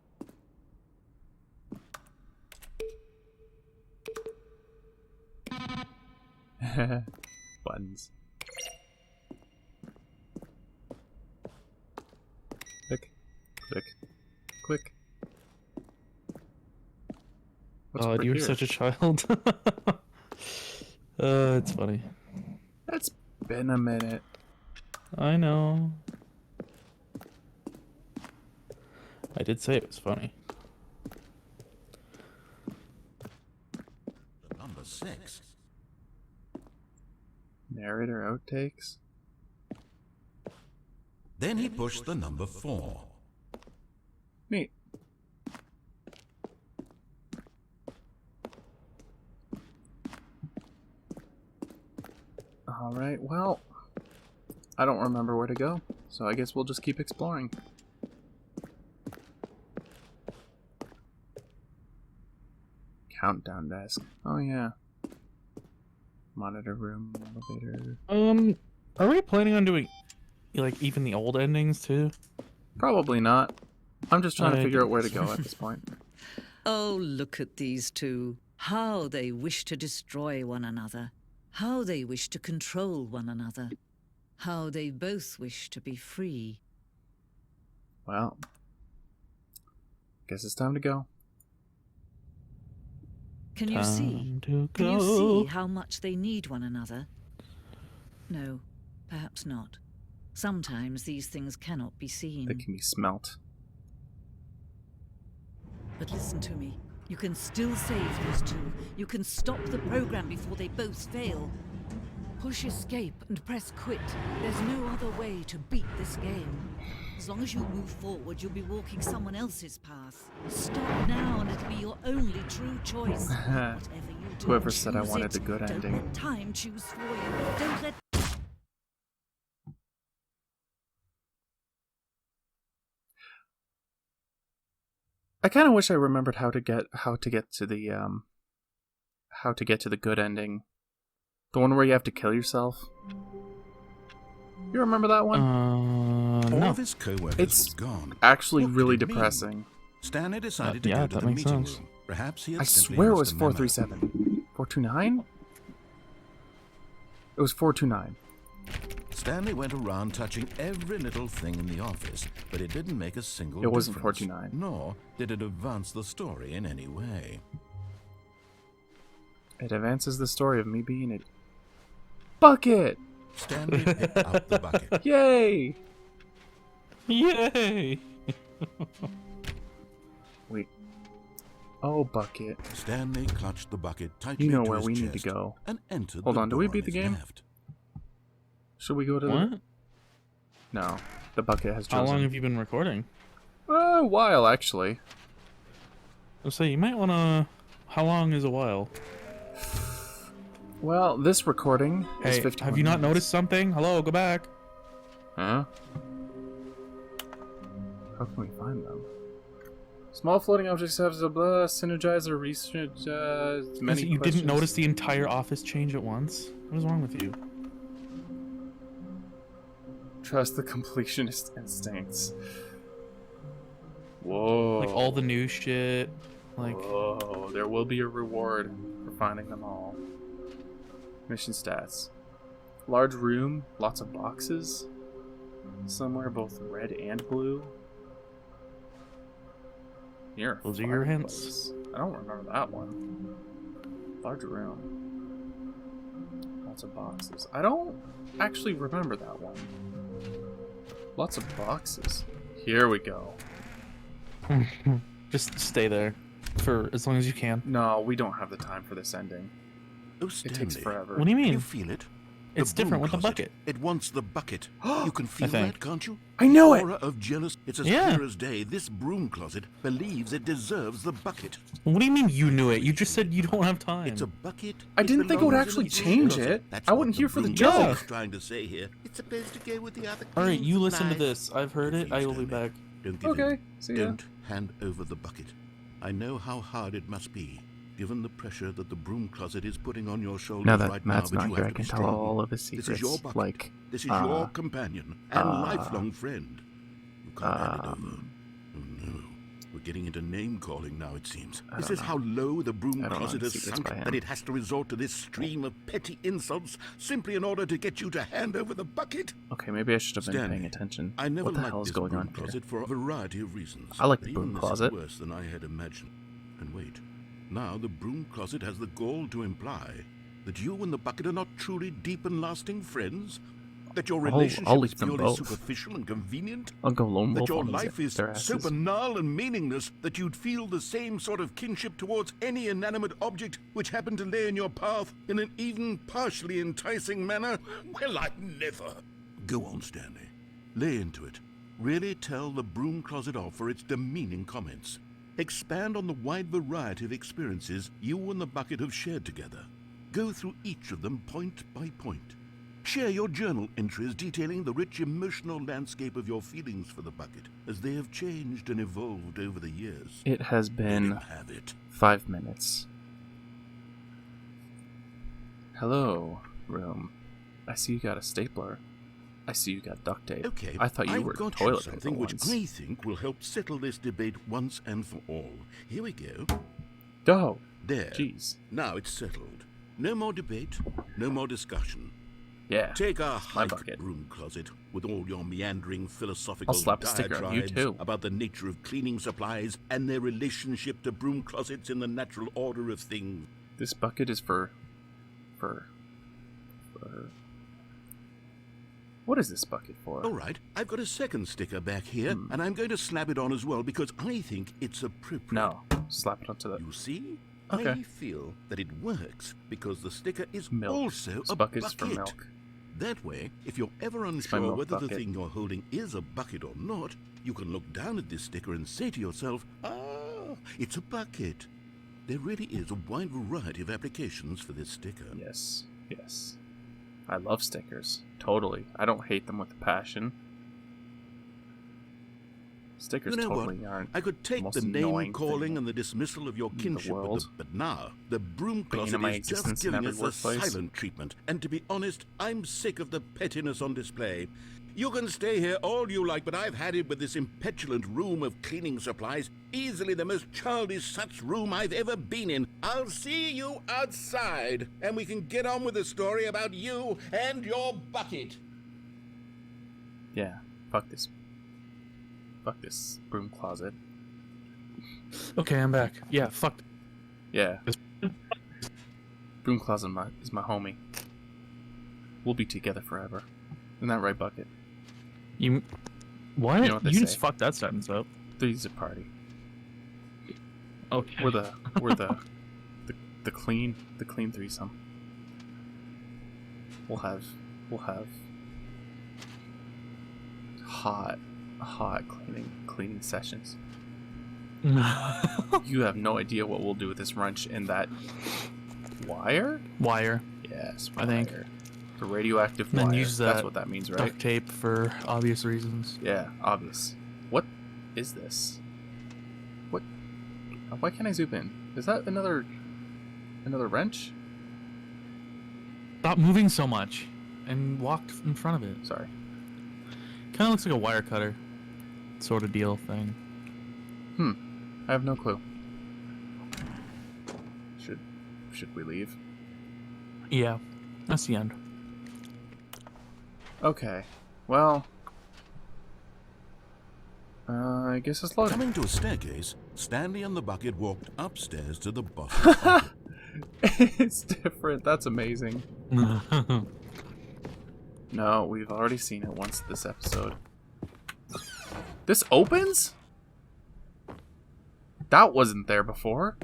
Buttons. Click. Click. Click. What's over You're here? such a child. It's funny. It's been a minute. I know. I did say it was funny. Number 6. Narrator outtakes. Then he pushed the number 4. Neat. Alright, well, I don't remember where to go, so I guess we'll just keep exploring. Countdown desk. Oh yeah. Monitor room, elevator. Are we planning on doing, like, even the old endings too? Probably not. I'm just trying to I figure do- out where to go at this point. Oh, look at these two. How they wish to destroy one another. How they wish to control one another. How they both wish to be free. Well, guess it's time to go. Can you see? Time to Can you go. see how much they need one another? No, perhaps not. Sometimes these things cannot be seen. They can be smelt. But listen to me. You can still save these two. You can stop the program before they both fail. Push escape and press quit. There's no other way to beat this game. As long as you move forward, you'll be walking someone else's path. Stop now and it'll be your only true choice. Whatever you do, Whoever said I choose wanted it. the good Don't ending. let time choose for you. Don't let... I kind of wish I remembered how to get to the good ending. The one where you have to kill yourself. You remember that one? All No. of his co-workers It's was gone. Actually What could really it mean? depressing. Stanley decided to yeah, go to that the makes meeting sense. room. Perhaps he had I simply swear it missed was a memo. 437. 429? It was 429. Stanley went around touching every little thing in the office, but it didn't make a single It wasn't difference. 429. Nor did it advance the story in any way. It advances the story of me being a bucket. Stanley picked up the bucket. Yay! Yay! Wait. Oh, bucket. Stanley clutched the bucket tightly You know to where his we need to chest go. and entered Hold the on, do we door beat the his game? left. Should we go to What? the... No. The bucket has How chosen. long have you been recording? A while, actually. So you might want to... How long is a while? Well, this recording is Hey, 51 have you not minutes. noticed something? Hello, go back. Huh? How can we find them? Small floating objects have the blah, synergize or re-synergize many You questions. didn't notice the entire office change at once? What is wrong with you? Trust the completionist instincts. Whoa. Like all the new shit. Like, Whoa, there will be a reward for finding them all. Mission stats. Large room, lots of boxes. Somewhere both red and blue. Near a Those are your hints. fireplace. I don't remember that one. Large room. Lots of boxes. I don't actually remember that one. Lots of boxes. Here we go. just stay there for as long as you can. No, we don't have the time for this ending. Oh, It Stanley, takes forever. What do you can mean? you feel it? It's The broom different with the closet. bucket. It wants the bucket. You can feel think. that, can't you? I know it! Aura of jealous. It's as Yeah. clear as day. This broom closet believes it deserves the bucket. What do you mean you knew it? You just said you don't have time. It's a bucket. I didn't think it would belongs in actually the change closet. it. That's I what wasn't here for the broom joke. closet is trying to say here. It's supposed to go with the other. All right, you listen to Nice. this. I've heard it. I will be back. Don't give Okay, in. see ya. Don't hand over the bucket. I know how hard it must be, given the pressure that the broom closet is putting on your shoulders Now that right Matt's now. But not you here, have I to be can tell strong. all of his This secrets. is your bucket. Like, This is your companion and lifelong friend. You can't hand it over. Oh no. We're getting into name calling now, it seems. Is this how low the broom I don't closet know has secrets sunk by him. that it has to resort to this stream of petty insults simply in order to get you to hand over the bucket? okay, maybe I should have been Stanley, paying attention. I never What the liked hell is this going broom on here? closet for a variety of reasons. I like But the even broom this closet. is worse than I had imagined. And wait, now the broom closet has the gall to imply that you and the bucket are not truly deep and lasting friends? That your relationship I'll is leave them purely both. superficial and convenient? I'll go lone That wolf your on life is their so asses. banal and meaningless that you'd feel the same sort of kinship towards any inanimate object which happened to lay in your path in an even partially enticing manner? Well, I'd never. Go on, Stanley. Lay into it. Really tell the broom closet off for its demeaning comments. Expand on the wide variety of experiences you and the bucket have shared together. Go through each of them point by point. Share your journal entries detailing the rich emotional landscape of your feelings for the bucket as they have changed and evolved over the years. It has Let been him have it. 5 minutes. Hello, room. I see you got a stapler. I see you got duct tape. Okay, I thought you I've were got toilet you paper something which once. I think will help settle this debate once and for all. Here we go. Oh, There. jeez. Now it's settled. No more debate, no more discussion. Yeah. Take our my hike bucket. broom closet with all your meandering philosophical I'll slap a sticker on you, diatribes too. about the nature of cleaning supplies and their relationship to broom closets in the natural order of things. This bucket is for... What is this bucket for? All right, I've got a second sticker back here, and I'm going to slap it on as well because I think it's appropriate. No. Slap it onto the... You see? Okay. I feel that it works because the sticker is Milk. also This a bucket's bucket. for milk. That way, if you're ever my unsure milk whether the bucket. thing you're holding is a bucket or not, you can look down at this sticker and say to yourself, it's a bucket. There really is a wide variety of applications for this sticker. Yes. Yes. I love stickers. Totally. I don't hate them with a passion. Stickers You know totally what? aren't I could take most the annoying name calling thing and the dismissal of your in the kinship with world. but now the broom Bane of closet my is just existence in giving every us the workplace. silent treatment. And to be honest, I'm sick of the pettiness on display. You can stay here all you like, but I've had it with this impetulant room of cleaning supplies. Easily the most childish such room I've ever been in. I'll see you outside, and we can get on with the story about you and your bucket. Yeah. Fuck this. Fuck this broom closet. Okay, I'm back. Yeah, fuck. Yeah. Broom closet is my homie. We'll be together forever. Isn't that right, Bucket? You. What? You know what they just say. fucked that sentence up. Three's a party. Okay. We're the clean threesome. We'll have hot cleaning sessions. You have no idea what we'll do with this wrench and that wire? Wire. Yes, I think. wire. The radioactive And then wire. use That's that what that means, right? Duct tape for obvious reasons. Yeah, obvious. What is this? What? Why can't I zoom in? Is that another wrench? Stop moving so much and walk in front of it. Sorry. Kind of looks like a wire cutter sort of deal thing. I have no clue. should we leave? Yeah, that's the end. Okay. Well, I guess it's loading. Coming to a staircase, Stanley and the bucket walked upstairs to the boss's bucket. It's different. That's amazing. No, we've already seen it once this episode. This opens? That wasn't there before.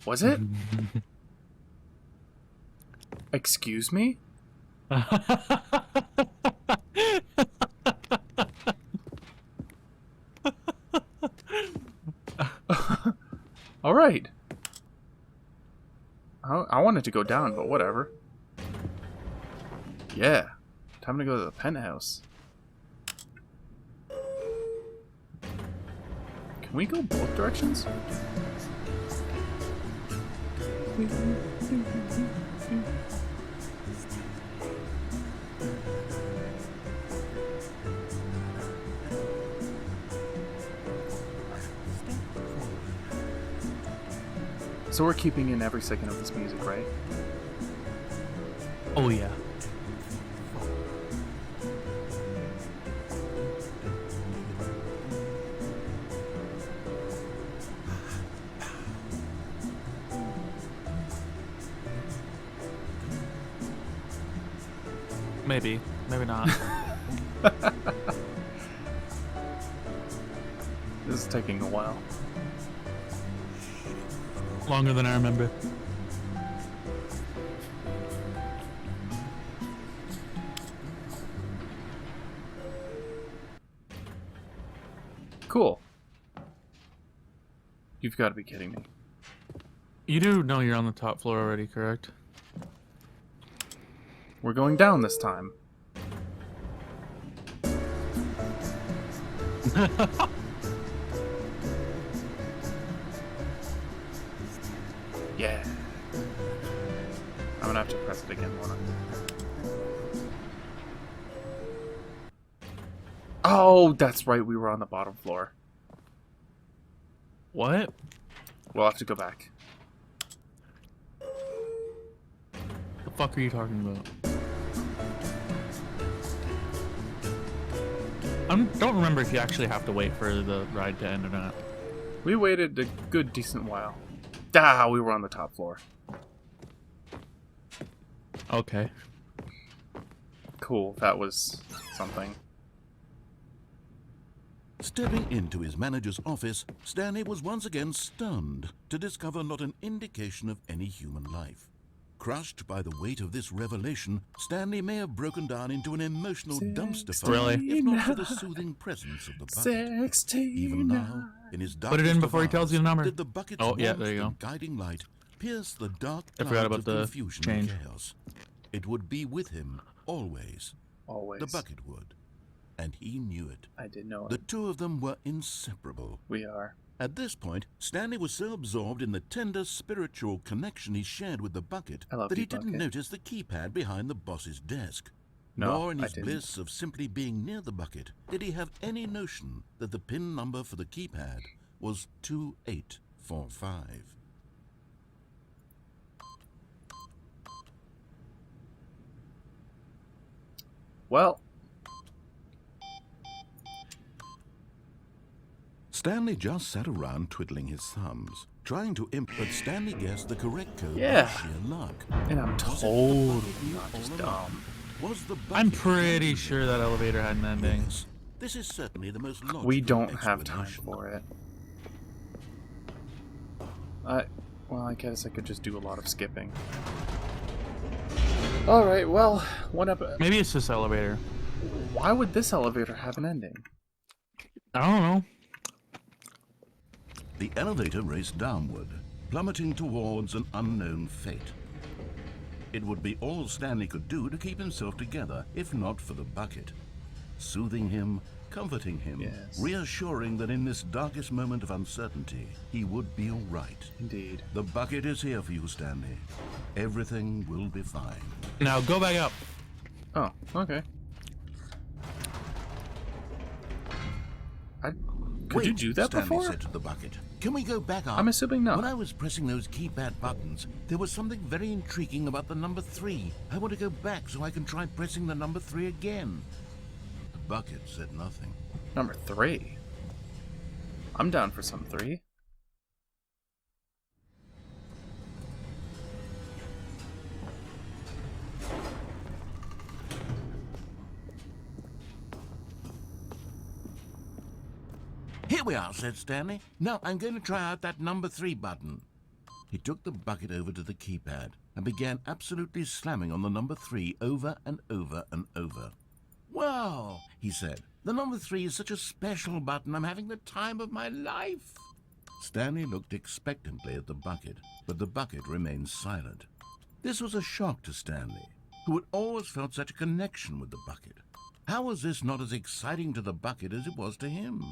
Was it? Excuse me? All right. I wanted to go down, but whatever. Yeah. Time to go to the penthouse. Can we go both directions? So we're keeping in every second of this music, right? Oh yeah. Maybe. Maybe not. This is taking a while. Longer than I remember. Cool. You've got to be kidding me. You do know you're on the top floor already, correct? We're going down this time. Yeah. I'm gonna have to press it again, won't I? Oh, that's right. We were on the bottom floor. What? We'll have to go back. The fuck are you talking about? I don't remember if you actually have to wait for the ride to end or not. We waited a good decent while. Ah, we were on the top floor. Okay. Cool. That was something. Stepping into his manager's office, Stanley was once again stunned to discover not an indication of any human life. Crushed by the weight of this revelation, Stanley may have broken down into an emotional dumpster fire, Really? if not for the soothing presence of the bucket. 16. Even now, in his Put it in darkest before he of tells you the hours, number. did the bucket's Oh, yeah, warmth there you go. and guiding light pierce the dark I forgot clouds about of the confusion change. and chaos. It would be with him always. Always. The bucket would, and he knew it. I did know The it. two of them were inseparable. We are. At this point, Stanley was so absorbed in the tender spiritual connection he shared with the bucket I love that you, he didn't Bucket. notice the keypad behind the boss's desk. No, Nor in I his didn't. bliss of simply being near the bucket did he have any notion that the PIN number for the keypad was 2845. Well, Stanley just sat around twiddling his thumbs, trying to but Stanley guessed the correct code Yeah. by sheer luck. and I'm Was it the totally bucket knew not all just along? dumb. Was the I'm bucket pretty guiding sure him? that elevator had an ending. Yes, this is certainly the most logical We don't have time explanation. for it. Well, I guess I could just do a lot of skipping. Alright, well, Maybe it's this elevator. why would this elevator have an ending? I don't know. The elevator raced downward, plummeting towards an unknown fate. It would be all Stanley could do to keep himself together, if not for the bucket. Soothing him, comforting him, Yes. reassuring that in this darkest moment of uncertainty, he would be all right. Indeed. The bucket is here for you, Stanley. Everything will be fine. Now go back up. Oh, okay. Could you Wait, do that Stanley before? said to the bucket. Can we go back up? I'm assuming no. When I was pressing those keypad buttons, there was something very intriguing about the number 3. I want to go back so I can try pressing the number 3 again. The bucket said nothing. Number 3. I'm down for some 3. Here we are, said Stanley. Now I'm going to try out that number 3 button. He took the bucket over to the keypad and began absolutely slamming on the number 3 over and over and over. Wow, he said. The number 3 is such a special button. I'm having the time of my life. Stanley looked expectantly at the bucket, but the bucket remained silent. This was a shock to Stanley, who had always felt such a connection with the bucket. How was this not as exciting to the bucket as it was to him?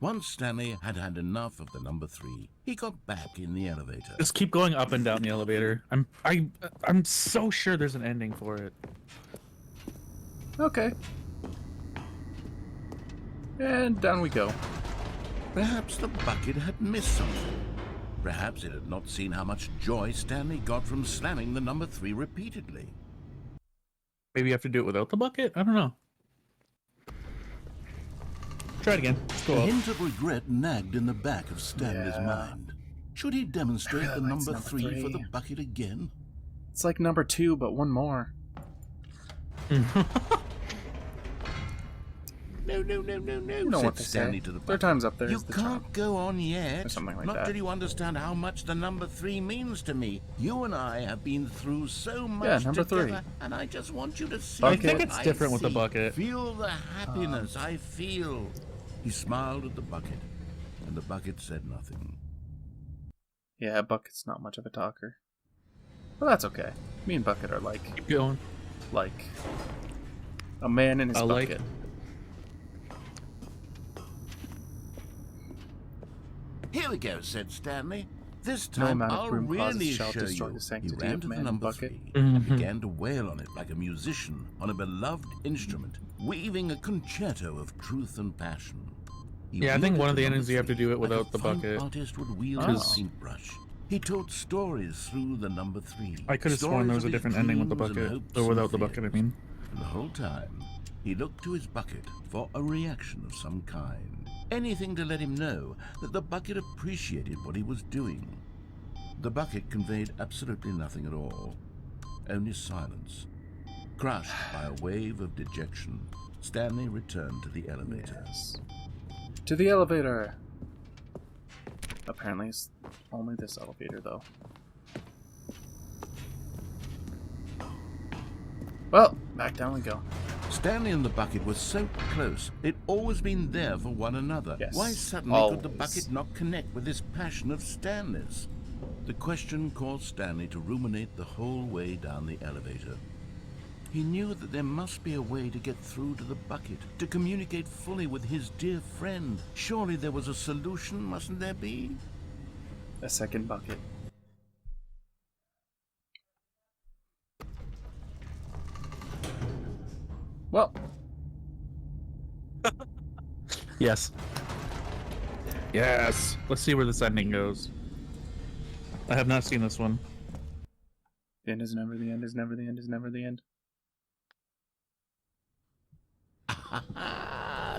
Once Stanley had had enough of the number 3, he got back in the elevator. Just keep going up and down the elevator. I'm so sure there's an ending for it. Okay. And down we go. Perhaps the bucket had missed something. Perhaps it had not seen how much joy Stanley got from slamming the number 3 repeatedly. Maybe you have to do it without the bucket? I don't know. Try it again. Let's A go up. hint of regret nagged in the back of Stanley's Yeah. mind. Should he demonstrate the really likes number number 3 for the 3. bucket again? It's like number 2, but one more. No, You know said what they Stanley say. to the Their bucket. time's up there. You Is the can't charm. go on yet. Or something like Not that. till you understand how much the number 3 means to me. You and I have been through so much Yeah, number together, 3. and I just want you to see Bucket. I think what it's I different with the see. bucket. Feel the happiness I feel. He smiled at the bucket, and the bucket said nothing. Yeah, Bucket's not much of a talker. But that's okay. Me and Bucket are like Keep going. a man in his I like bucket. Here we go, said Stanley. This No time amount of I'll broom closets really shall show destroy you. the He sanctity ran of to the man number bucket. 3 and Mhm. began to wail on it like a musician on a beloved instrument, weaving a concerto of truth and passion. He Yeah, I think wielded one of the number endings you have to 3 do it like a without the fine bucket. artist would wield Oh. his paintbrush. He told stories through the number 3. I could have sworn Stories there was of a his different ending with the dreams and bucket. hopes Or and without the bucket, I fears. mean. And the whole time, he looked to his bucket for a reaction of some kind. Anything to let him know that the bucket appreciated what he was doing. The bucket conveyed absolutely nothing at all, only silence. Crushed by a wave of dejection, Stanley returned to the elevator. Yes. To the elevator! Apparently it's only this elevator, though. Well, back down we go. Stanley and the bucket were so close, they'd always been there for one another. Yes, Why suddenly could the always. bucket not connect with this passion of Stanley's? The question caused Stanley to ruminate the whole way down the elevator. He knew that there must be a way to get through to the bucket, to communicate fully with his dear friend. Surely there was a solution, mustn't there be? A second bucket. Well, Yes. Yes. Let's see where this ending goes. I have not seen this one. the end is never the end is never the end is never the end.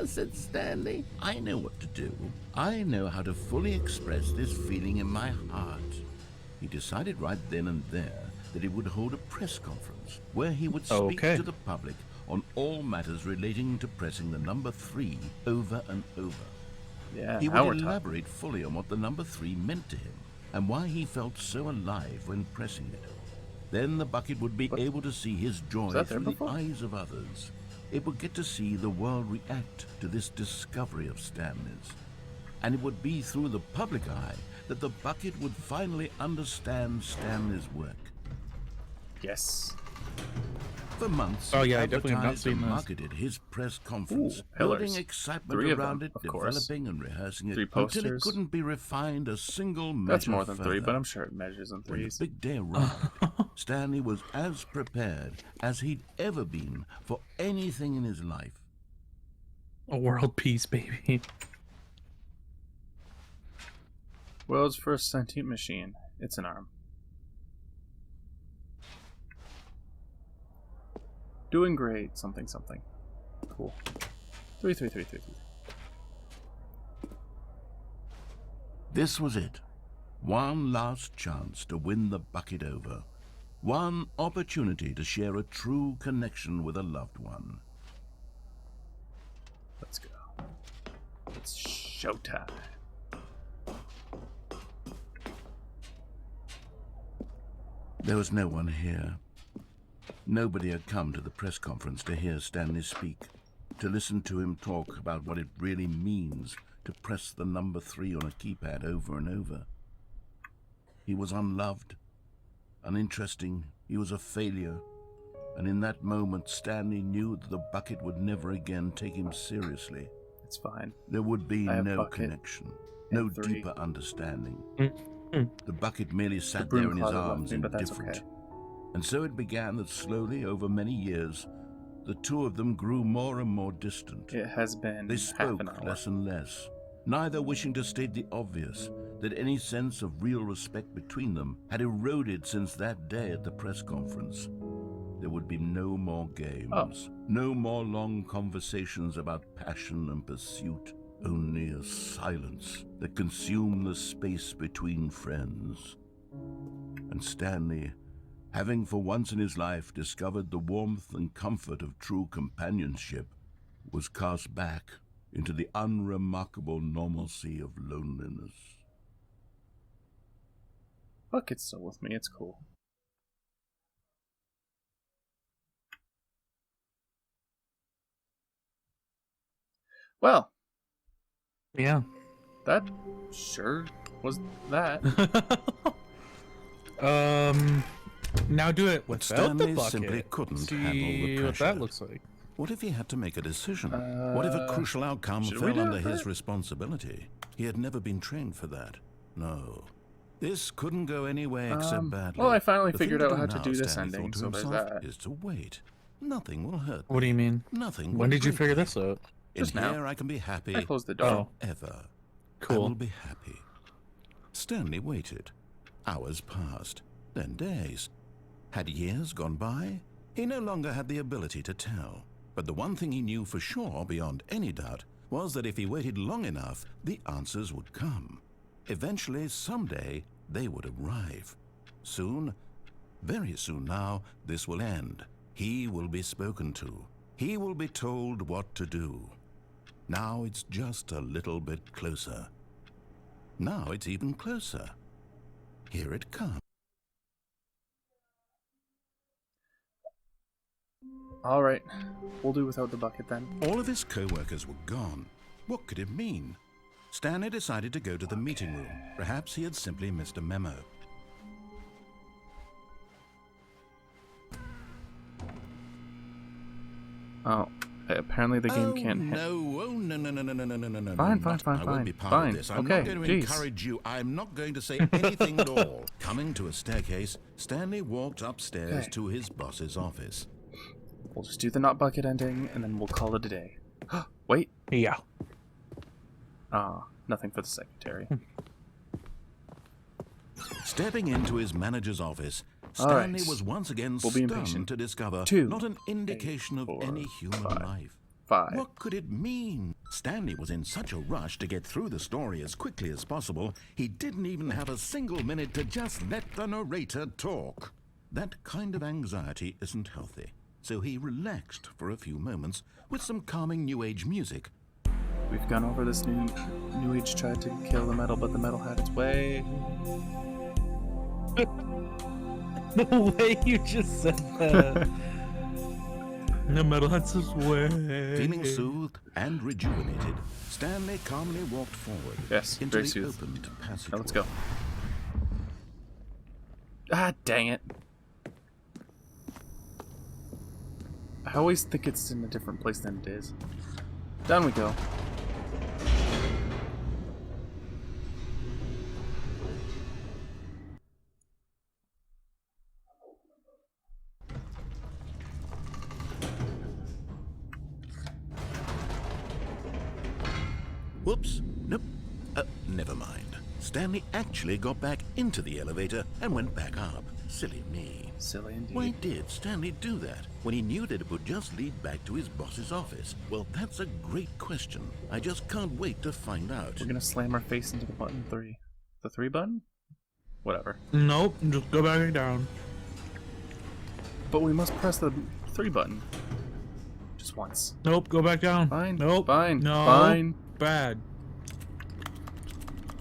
Said Stanley. I know what to do. I know how to fully express this feeling in my heart. He decided right then and there that he would hold a press conference where he would speak Okay. to the public on all matters relating to pressing the number 3 over and over. Yeah, He now would we're talking. elaborate fully on what the number 3 meant to him and why he felt so alive when pressing it. Then the bucket would be able to see his joy that there through the before? eyes of others. It would get to see the world react to this discovery of Stanley's. And it would be through the public eye that the bucket would finally understand Stanley's work. Yes. For months, Oh, he yeah, I definitely have not advertised and seen this. marketed his press conference, Ooh, building pillars. excitement 3 of around them, it, of course. developing and rehearsing it 3 until it posters. couldn't be refined a single measure That's more than 3, further. but I'm sure it measures in When the 3s. big day arrived, Stanley was as prepared as he'd ever been for anything in his life. A world peace, baby. World's first sentient machine. It's an arm. Doing great. Something, something. Cool. 33333. This was it. One last chance to win the bucket over. One opportunity to share a true connection with a loved one. Let's go. It's showtime. There was no one here. Nobody had come to the press conference to hear Stanley speak, to listen to him talk about what it really means to press the number 3 on a keypad over and over. He was unloved, uninteresting, he was a failure, and in that moment Stanley knew that the bucket would never again take him seriously. It's fine. There would be no bucket connection, no 3. deeper understanding. The bucket merely sat broom there in his closet left arms, me, but that's indifferent. okay. And so it began that slowly, over many years, the two of them grew more and more distant. It has been They half spoke an hour. less and less, neither wishing to state the obvious, that any sense of real respect between them had eroded since that day at the press conference. There would be no more games, no more long conversations about passion and pursuit, only a silence that consumed the space between friends. And Stanley, having for once in his life discovered the warmth and comfort of true companionship, was cast back into the unremarkable normalcy of loneliness. Bucket's still with me, it's cool. Well, Yeah. that sure was that. Now do it But without the Stanley bucket. simply couldn't See handle the what pressure. that looks like. What if he had to make a decision? What if a crucial outcome should we fell do under it his first? responsibility? He had never been trained for that. No. This couldn't go any way except badly. well, I finally The thing figured out how to now, do this Stanley ending, thought to so there's himself, that. is to wait. Nothing will hurt What do you mean? Nothing When will did you break figure me. this out? In Just now. here I can be happy I closed the door. forever. I Cool. will be happy. Stanley waited. Hours passed, then days. Had years gone by? He no longer had the ability to tell. But the one thing he knew for sure, beyond any doubt, was that if he waited long enough, the answers would come. Eventually, someday, they would arrive. Soon, very soon now, this will end. He will be spoken to. He will be told what to do. Now it's just a little bit closer. Now it's even closer. Here it comes. Alright, we'll do without the bucket then. All of his co-workers were gone. What could it mean? Stanley decided to go to the meeting room. Perhaps he had simply missed a memo. Oh, apparently the game can't no! Oh no! No! Fine, not. fine, I won't be fine, part fine. of this. I'm Okay, not going to jeez. encourage you. I'm not going to say anything at all. Coming to a staircase, Stanley walked upstairs Okay. to his boss's office. We'll just do the not bucket ending, and then we'll call it a day. Wait. Yeah. Nothing for the secretary. Stepping into his manager's office, All right. Stanley was once again We'll be stunned impatient. to discover 2, not an indication of 4, any human 5. life. 5. What could it mean? Stanley was in such a rush to get through the story as quickly as possible, he didn't even have a single minute to just let the narrator talk. That kind of anxiety isn't healthy, so he relaxed for a few moments with some calming New Age music. We've gone over this. New Age tried to kill the metal, but the metal had its way. The way you just said that. The metal has his way. Feeling soothed and rejuvenated, Stanley calmly walked forward Yes, into very the soothed. opened passageway. Now let's go. Ah, dang it. I always think it's in a different place than it is. Down we go. Whoops. Nope. Never mind. Stanley actually got back into the elevator and went back up. Silly me. Silly indeed. Why did Stanley do that when he knew that it would just lead back to his boss's office? Well, that's a great question. I just can't wait to find out. We're gonna slam our face into the button 3. The 3 button? Whatever. Nope, just go back down. But we must press the 3 button. Just once. Nope, go back down. Fine. Nope. Fine. No. Fine. Bad.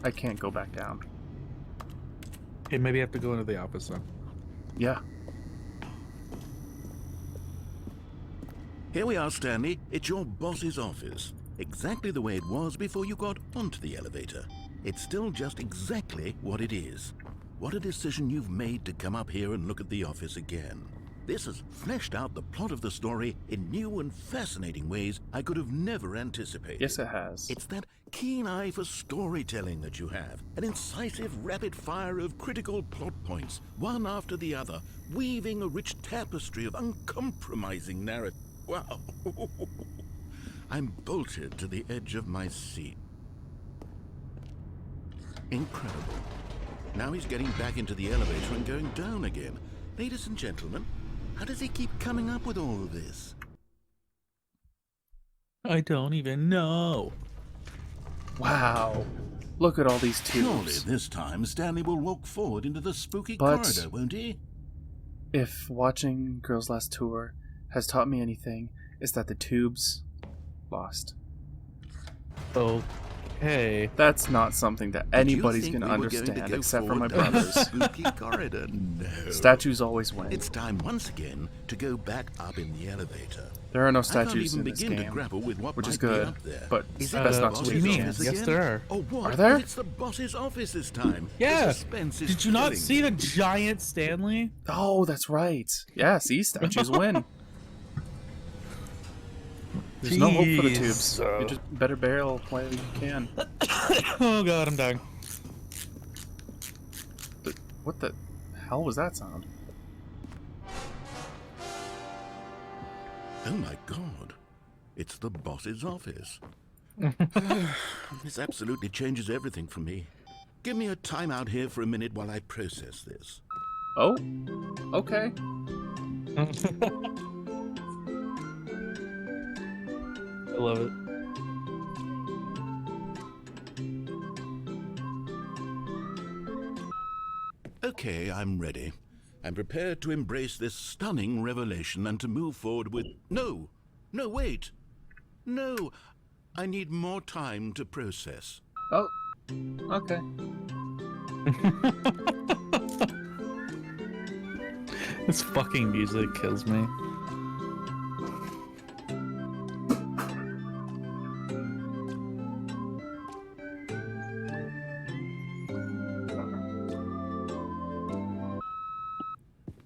I can't go back down. Okay, maybe I have to go into the office then. Yeah. Here we are, Stanley. It's your boss's office. Exactly the way it was before you got onto the elevator. It's still just exactly what it is. What a decision you've made to come up here and look at the office again. This has fleshed out the plot of the story in new and fascinating ways I could have never anticipated. Yes, it has. It's that keen eye for storytelling that you have. An incisive rapid fire of critical plot points, one after the other, weaving a rich tapestry of uncompromising narrative. Wow. I'm bolted to the edge of my seat. Incredible. Now he's getting back into the elevator and going down again. Ladies and gentlemen, how does he keep coming up with all of this? I don't even know. Wow. Look at all these Surely tubes. this time Stanley will walk forward into the spooky But- corridor, won't he? If watching Girls' Last Tour has taught me anything, it's that the tubes lost. Okay. That's not something that Did you anybody's think gonna we were going to understand go except for my forward down the brothers. spooky corridor? No. Statues always win. It's time once again to go back up in the elevator. There are no I can't statues even in this begin to game, grapple with what which is might be good, up there. but Is best it the not to boss's what do you mean? office Yes, again? there are. Oh, what? Are there? It's the boss's office this time. Yeah. The suspense is Did you not killing see the me. giant Stanley? Oh, that's right. Yeah, see, statues win. There's no hope for the Jeez. tubes. You just better barrel while you can. Oh god, I'm dying. What the hell was that sound? Oh my god. It's the boss's office. This absolutely changes everything for me. Give me a timeout here for a minute while I process this. Oh? Okay. I love it. Okay, I'm ready. I'm prepared to embrace this stunning revelation and to move forward with... No! No, wait! No! I need more time to process. Oh. Okay. This fucking music kills me.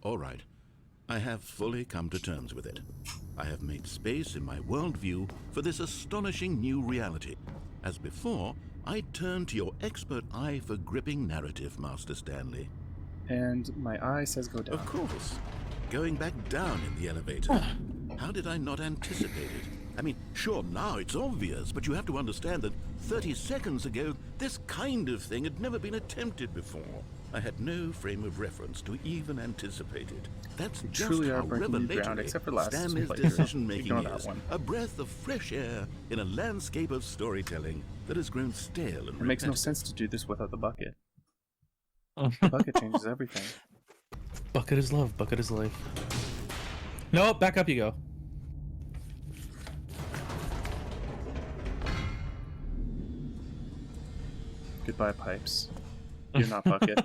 All right. I have fully come to terms with it. I have made space in my worldview for this astonishing new reality. As before, I turn to your expert eye for gripping narrative, Master Stanley. And my eye says go down. Of course. Going back down in the elevator. How did I not anticipate it? I mean, sure, now it's obvious, but you have to understand that 30 seconds ago, this kind of thing had never been attempted before. I had no frame of reference to even anticipate it. That's just truly are how breaking new revelatory ground, except for last Stanley's playthrough. decision-making Ignore that is. one. A breath of fresh air in a landscape of storytelling that has grown stale and It makes no repetitive. sense to do this without the bucket. The bucket changes everything. Bucket is love, bucket is life. No, back up you go. Goodbye, pipes. You're not bucket.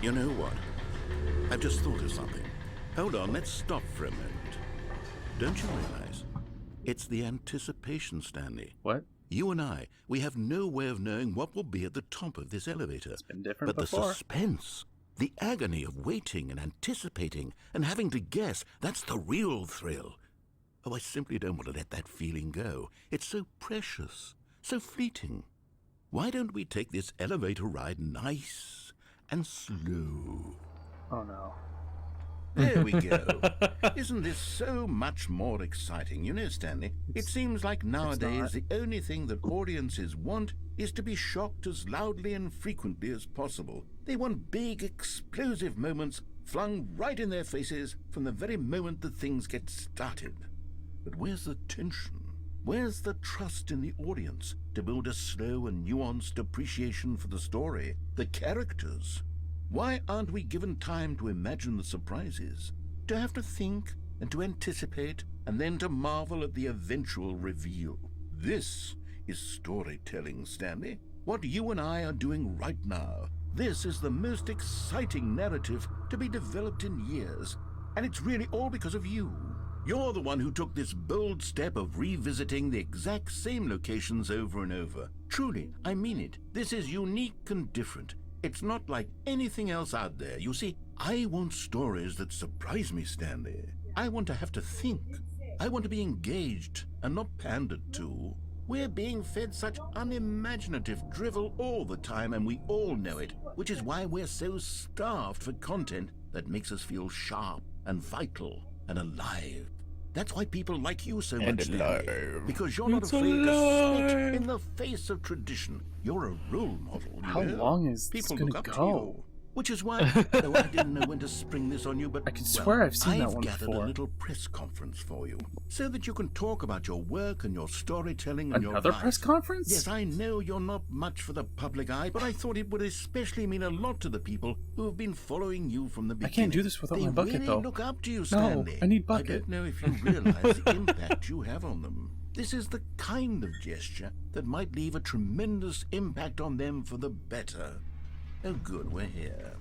You know what? I've just thought of something. Hold on, let's stop for a moment. Don't you realize? It's the anticipation, Stanley. What? You and I, we have no way of knowing what will be at the top of this elevator. It's been different But before. the suspense, the agony of waiting and anticipating and having to guess, that's the real thrill. Oh, I simply don't want to let that feeling go. It's so precious, so fleeting. Why don't we take this elevator ride nice and slow? Oh no. There we go. Isn't this so much more exciting? You know, Stanley, it seems like nowadays the only thing that audiences want is to be shocked as loudly and frequently as possible. They want big, explosive moments flung right in their faces from the very moment that things get started. But where's the tension? Where's the trust in the audience to build a slow and nuanced appreciation for the story, the characters? Why aren't we given time to imagine the surprises, to have to think and to anticipate and then to marvel at the eventual reveal? This is storytelling, Stanley. What you and I are doing right now. This is the most exciting narrative to be developed in years, and it's really all because of you. You're the one who took this bold step of revisiting the exact same locations over and over. Truly, I mean it. This is unique and different. It's not like anything else out there. You see, I want stories that surprise me, Stanley. I want to have to think. I want to be engaged and not pandered to. We're being fed such unimaginative drivel all the time, and we all know it, which is why we're so starved for content that makes us feel sharp and vital and alive. That's why people like you so much, Stanley, because you're not afraid to spit in the face of tradition. You're a role model, you How know? long is this People gonna look up to go? you. Which is why, though I didn't know when to spring this on you, but I can swear I've seen that I've one gathered before. a little press conference for you, so that you can talk about your work and your storytelling and Another your press life. conference? Yes, I know you're not much for the public eye, but I thought it would especially mean a lot to the people who have been following you from the I beginning. can't do this without they my bucket, really though. look up to you, No, Stanley. I need bucket. I don't know if you realize the impact you have on them. This is the kind of gesture that might leave a tremendous impact on them for the better. Oh, good, we're here.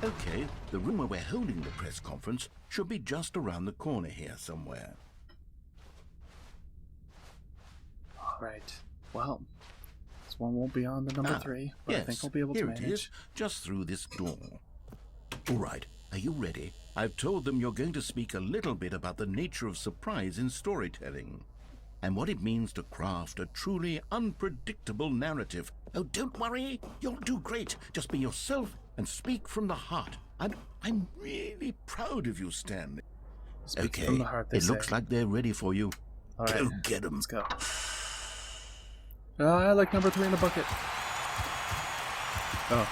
Okay, the room where we're holding the press conference should be just around the corner here somewhere. Alright. Well, this one won't be on the number 3, but yes, I think I'll be able to here manage. it is, just through this door. All right, are you ready? I've told them you're going to speak a little bit about the nature of surprise in storytelling, and what it means to craft a truly unpredictable narrative. Oh, don't worry, you'll do great. Just be yourself and speak from the heart. I'm really proud of you, Stanley. Speak Okay, from the heart, they it looks say. like they're ready for you. All right, Go get them. let's go. I like number 3 in the bucket. Oh,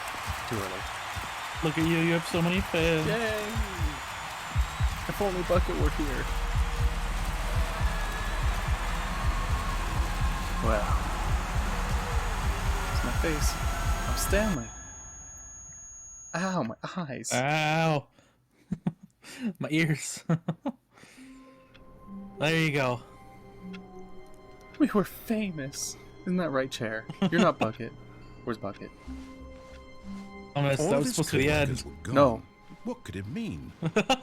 too early. Look at you, you have so many fans. Yay! If only bucket were here. Well, it's my face. I'm Stanley. Ow, my eyes. Ow. My ears. There you go. We were famous. Isn't that right, Chair? You're not Bucket. Where's Bucket? That All was his supposed to be the co-workers end. were gone. No. What could it mean?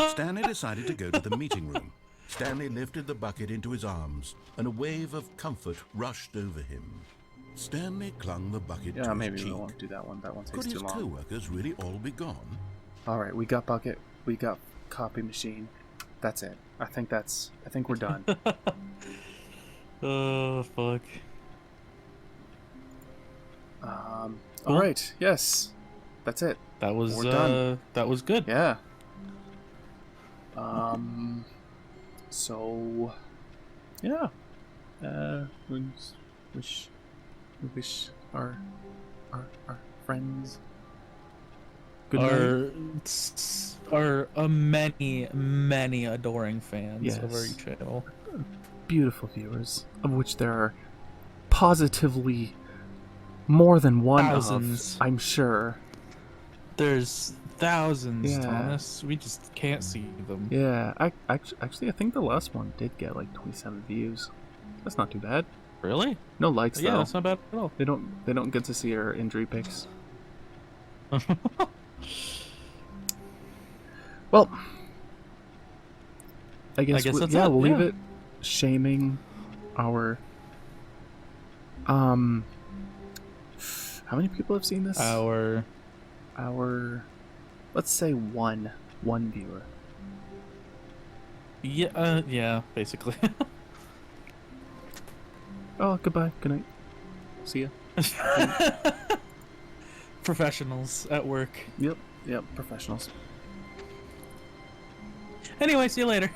Stanley decided to go to the meeting room. Stanley lifted the bucket into his arms, and a wave of comfort rushed over him. Stanley clung the bucket Yeah, to maybe his we cheek. won't do that one. That one takes Could too his long. co-workers really all be gone? Alright, we got Bucket. We got Copy Machine. That's it. I think we're done. Oh, fuck. All Cool. right. Yes. That's it. That was, We're done. that was good. Yeah. So, yeah. We wish our friends good night. Our many adoring fans of our Yes. channel. Beautiful viewers, of which there are positively more than one Thousands. of, I'm sure. There's thousands, Yeah. Thomas. We just can't see them. Yeah, actually, I think the last one did get like 27 views. That's not too bad. Really? No likes Yeah, though. that's not bad at all. They don't get to see our injury pics. Well, I guess that's yeah, it, we'll leave yeah. it shaming our how many people have seen this? Our Let's say one viewer. yeah, basically. Oh, goodbye. Good night. See ya. Professionals at work. Yep, professionals. Anyway, see you later.